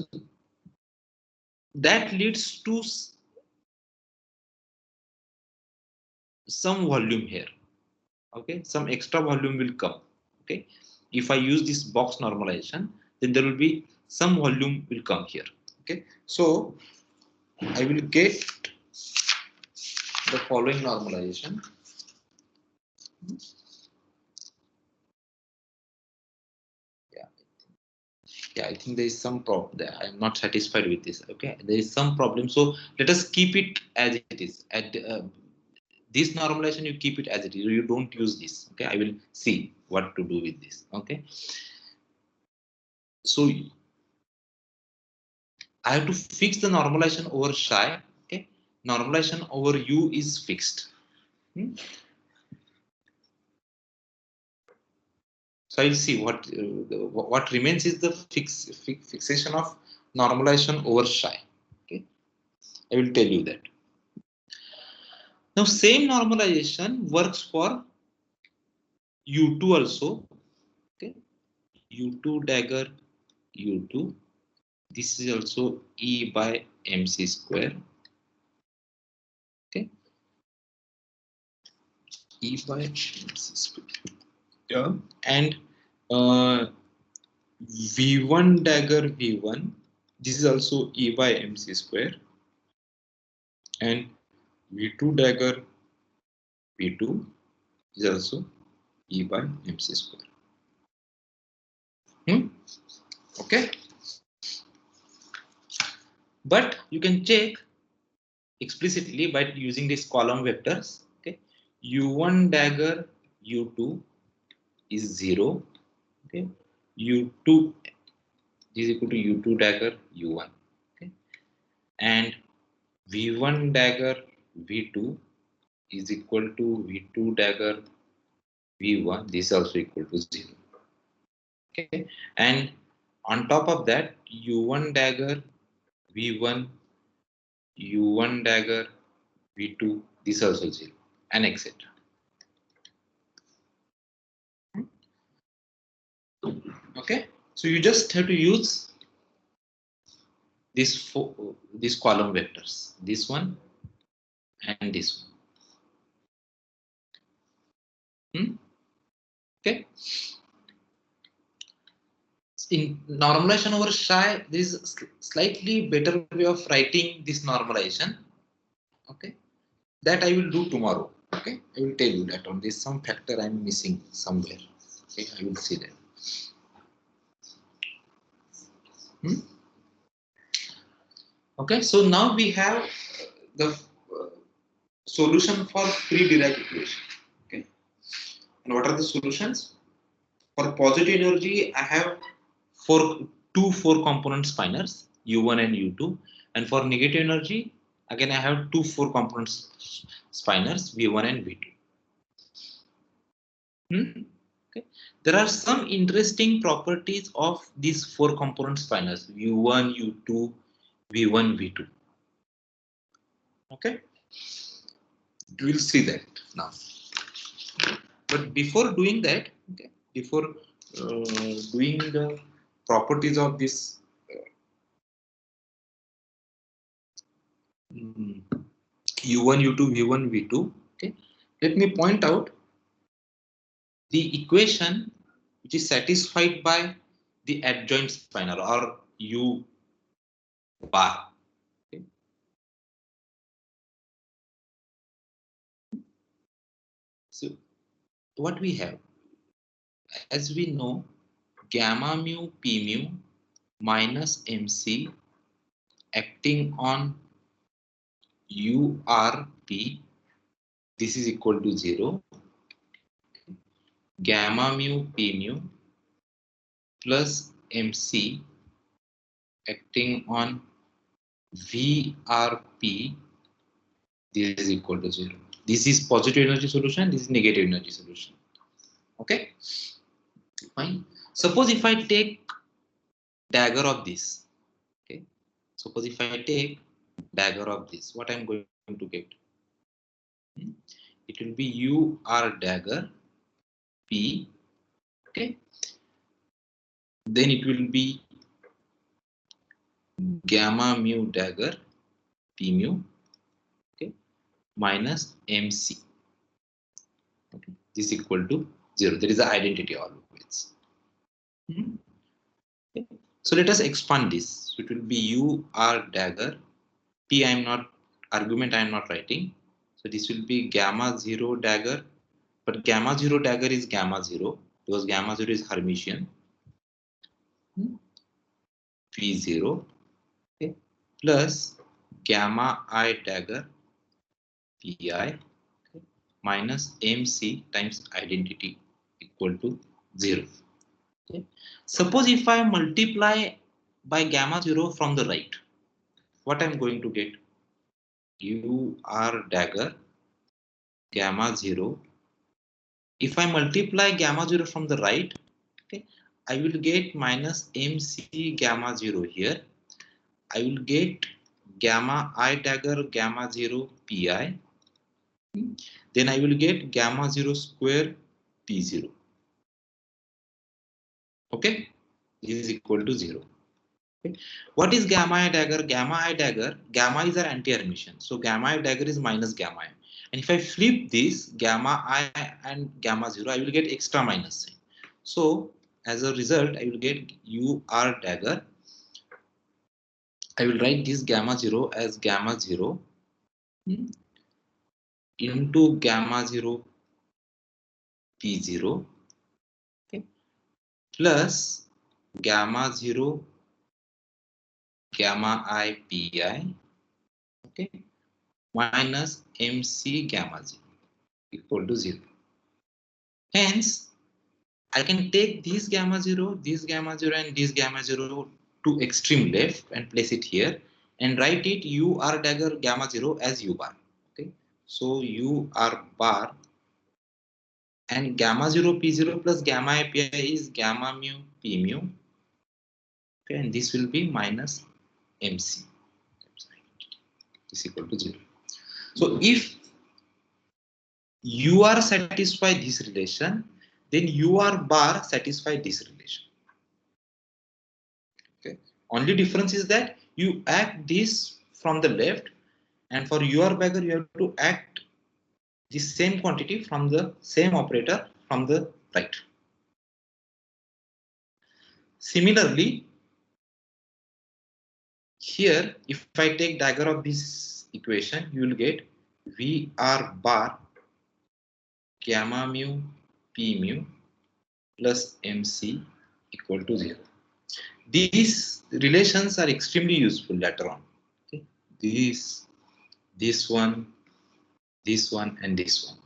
that leads to some volume here. Okay, some extra volume will come. Okay, if I use this box normalization, then there will be some volume will come here. Okay, so I will get the following normalization. Yeah, I think there is some problem there. I am not satisfied with this. Okay, there is some problem, so let us keep it as it is. At this normalization, you keep it as it is, you don't use this. Okay, I will see what to do with this. Okay, so I have to fix the normalization over psi. Okay, normalization over u is fixed. So I'll see what remains is the fixation of normalization over psi. Okay, I will tell you that. Now, same normalization works for u2 also. Okay, u2 dagger u2. This is also e by mc square. Okay, e by mc square. Yeah, and v1 dagger v1. This is also e by mc square, and v2 dagger v2 is also e by mc square. Okay, but you can check explicitly by using these column vectors. Okay, u1 dagger u2 is 0. Okay, u2 is equal to u2 dagger u1. Okay, and v1 dagger v2 is equal to v2 dagger v1. This is also equal to 0. Okay, and on top of that, u1 dagger v1, u1 dagger v2, this is also 0, and etc. Okay, so you just have to use these column vectors, this one and this one. Okay, in normalization over psi, there is a slightly better way of writing this normalization. Okay, that I will do tomorrow. Okay, I will tell you that on this some factor I am missing somewhere. Okay, I will see that. Okay, so now we have the solution for free Dirac equation. Okay, and what are the solutions? For positive energy, I have two 4-component spinors, U1 and U2, and for negative energy, again I have two 4-component spinors, V1 and V2. Okay. There are some interesting properties of these 4-component spinors, U1, U2, V1, V2. Okay, we will see that now. But before doing that, okay, before doing the properties of this U1, U2, V1, V2, okay, let me point out the equation which is satisfied by the adjoint spinor or U bar. Okay. So what we have, as we know, gamma mu p mu minus mc acting on URP, this is equal to 0, gamma mu p mu plus MC acting on VRP, this is equal to 0. This is positive energy solution, this is negative energy solution. Okay, fine. Suppose if I take dagger of this, okay, suppose if I take dagger of this, what I'm going to get? It will be UR dagger P, okay, then it will be gamma mu dagger P mu, okay, minus MC. Okay, this is equal to 0. There is an identity always. Okay. So let us expand this. So it will be UR dagger P. I am not argument. I am not writing. So this will be gamma 0 dagger, but gamma 0 dagger is gamma 0 because gamma 0 is Hermitian. P0, okay, plus gamma I dagger Pi, okay, minus MC times identity equal to 0. Okay. Suppose if I multiply by gamma 0 from the right, what I'm going to get? UR dagger gamma 0. If I multiply gamma 0 from the right, okay, I will get minus MC gamma 0 here. I will get gamma I dagger gamma 0 Pi. Then I will get gamma 0 square P0. Okay, this is equal to 0. Okay. What is gamma I dagger? Gamma I dagger, gamma is our anti-Hermitian. So gamma I dagger is minus gamma I. And if I flip this gamma I and gamma 0, I will get extra minus sign. So as a result, I will get UR dagger. I will write this gamma 0 as gamma 0 into gamma 0 P0, okay, plus gamma 0 gamma I Pi, okay, minus MC gamma 0 equal to 0. Hence, I can take this gamma 0, this gamma 0 and this gamma 0 to extreme left and place it here and write it UR dagger gamma 0 as U bar. Okay, so UR bar and gamma 0 P0 plus gamma I Pi is gamma mu P mu. Okay, and this will be minus MC. Is equal to 0. So if UR satisfy this relation, then UR bar satisfy this relation. Okay. Only difference is that you act this from the left, and for UR bagger you have to act the same quantity from the same operator from the right. Similarly, here if I take dagger of this equation, you will get VR bar gamma mu P mu plus MC equal to 0. These relations are extremely useful later on. Okay. This one, and this one.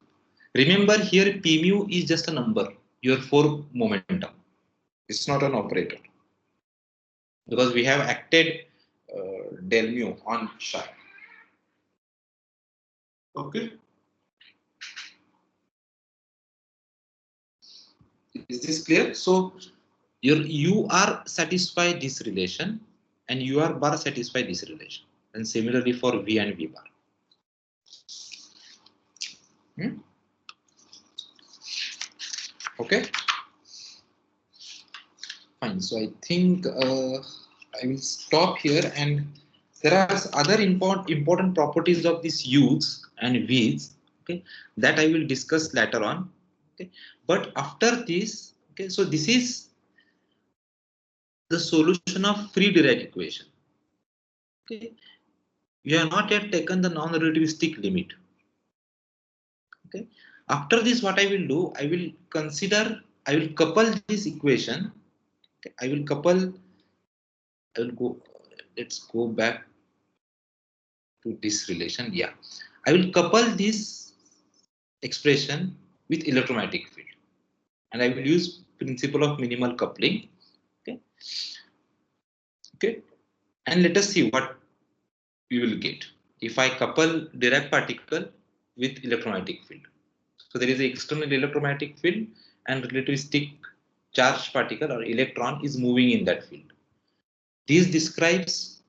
Remember here P mu is just a number, your 4 momentum. It's not an operator. Because we have acted del mu on psi. Okay. Is this clear? So your UR satisfy this relation and UR bar satisfy this relation. And similarly for V and V bar. Okay. Fine. So I think I will stop here, and there are other important properties of these U's and V's, okay, that I will discuss later on. Okay. But after this, okay, so this is the solution of free Dirac equation. Okay. We have not yet taken the non-relativistic limit. Okay. After this, what I will do, I will couple this equation. Okay. I will go, let's go back to this relation. Yeah, I will couple this expression with electromagnetic field and I will use principle of minimal coupling. Okay, and let us see what we will get if I couple Dirac particle with electromagnetic field. So there is an external electromagnetic field and relativistic charged particle or electron is moving in that field. This describes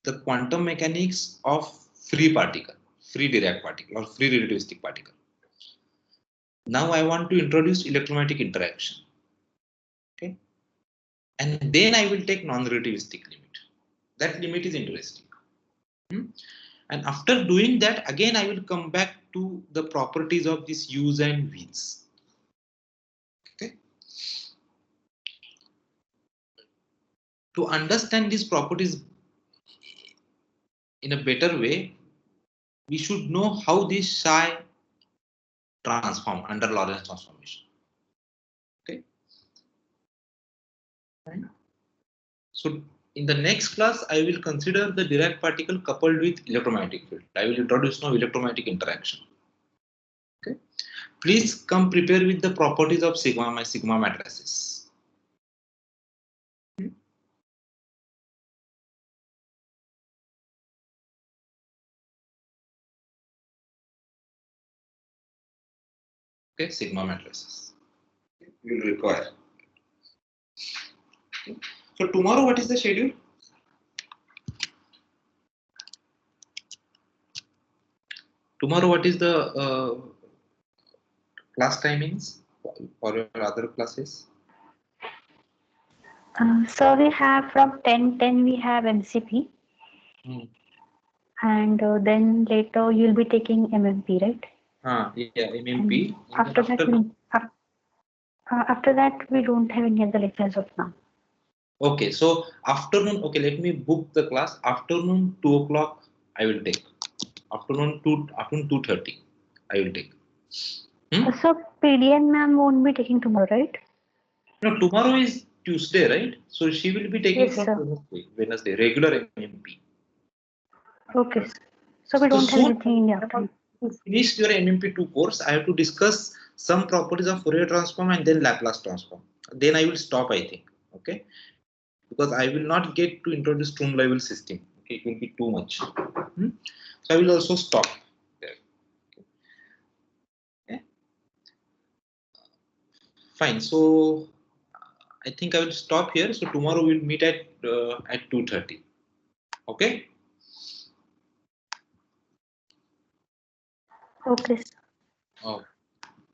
the quantum mechanics of free particle, free Dirac particle or free relativistic particle. Now I want to introduce electromagnetic interaction. Okay, and then I will take non-relativistic limit. That limit is interesting. And after doing that, again I will come back to the properties of these U's and V's. Okay. To understand these properties in a better way, we should know how this psi transform under Lorentz transformation. Okay. Right. So in the next class, I will consider the Dirac particle coupled with electromagnetic field. I will introduce now electromagnetic interaction. Okay. Please come prepare with the properties of sigma matrices. Okay, sigma matrices you will require. Okay. So tomorrow, what is the schedule? Tomorrow, what is the class timings for your other classes? So we have from 10:10 we have MCP, and then later you'll be taking MMP, right? Yeah, MMP. After that we don't have any other lectures of now. Okay, so afternoon. Okay, let me book the class. Afternoon 2 o'clock. I will take. Afternoon 2:30. I will take. So PDN ma'am won't be taking tomorrow, right? No, tomorrow is Tuesday, right? So she will be taking Yes, from sir. Wednesday, regular MMP. Okay. So we don't have anything in the afternoon. To finish your MMP2 course, I have to discuss some properties of Fourier transform and then Laplace transform. Then I will stop, I think. Okay, because I will not get to introduce Strom level system. Okay, it will be too much. So I will also stop there. Okay. Fine. So I think I will stop here. So tomorrow we'll meet at 2:30. Okay. Okay. Oh.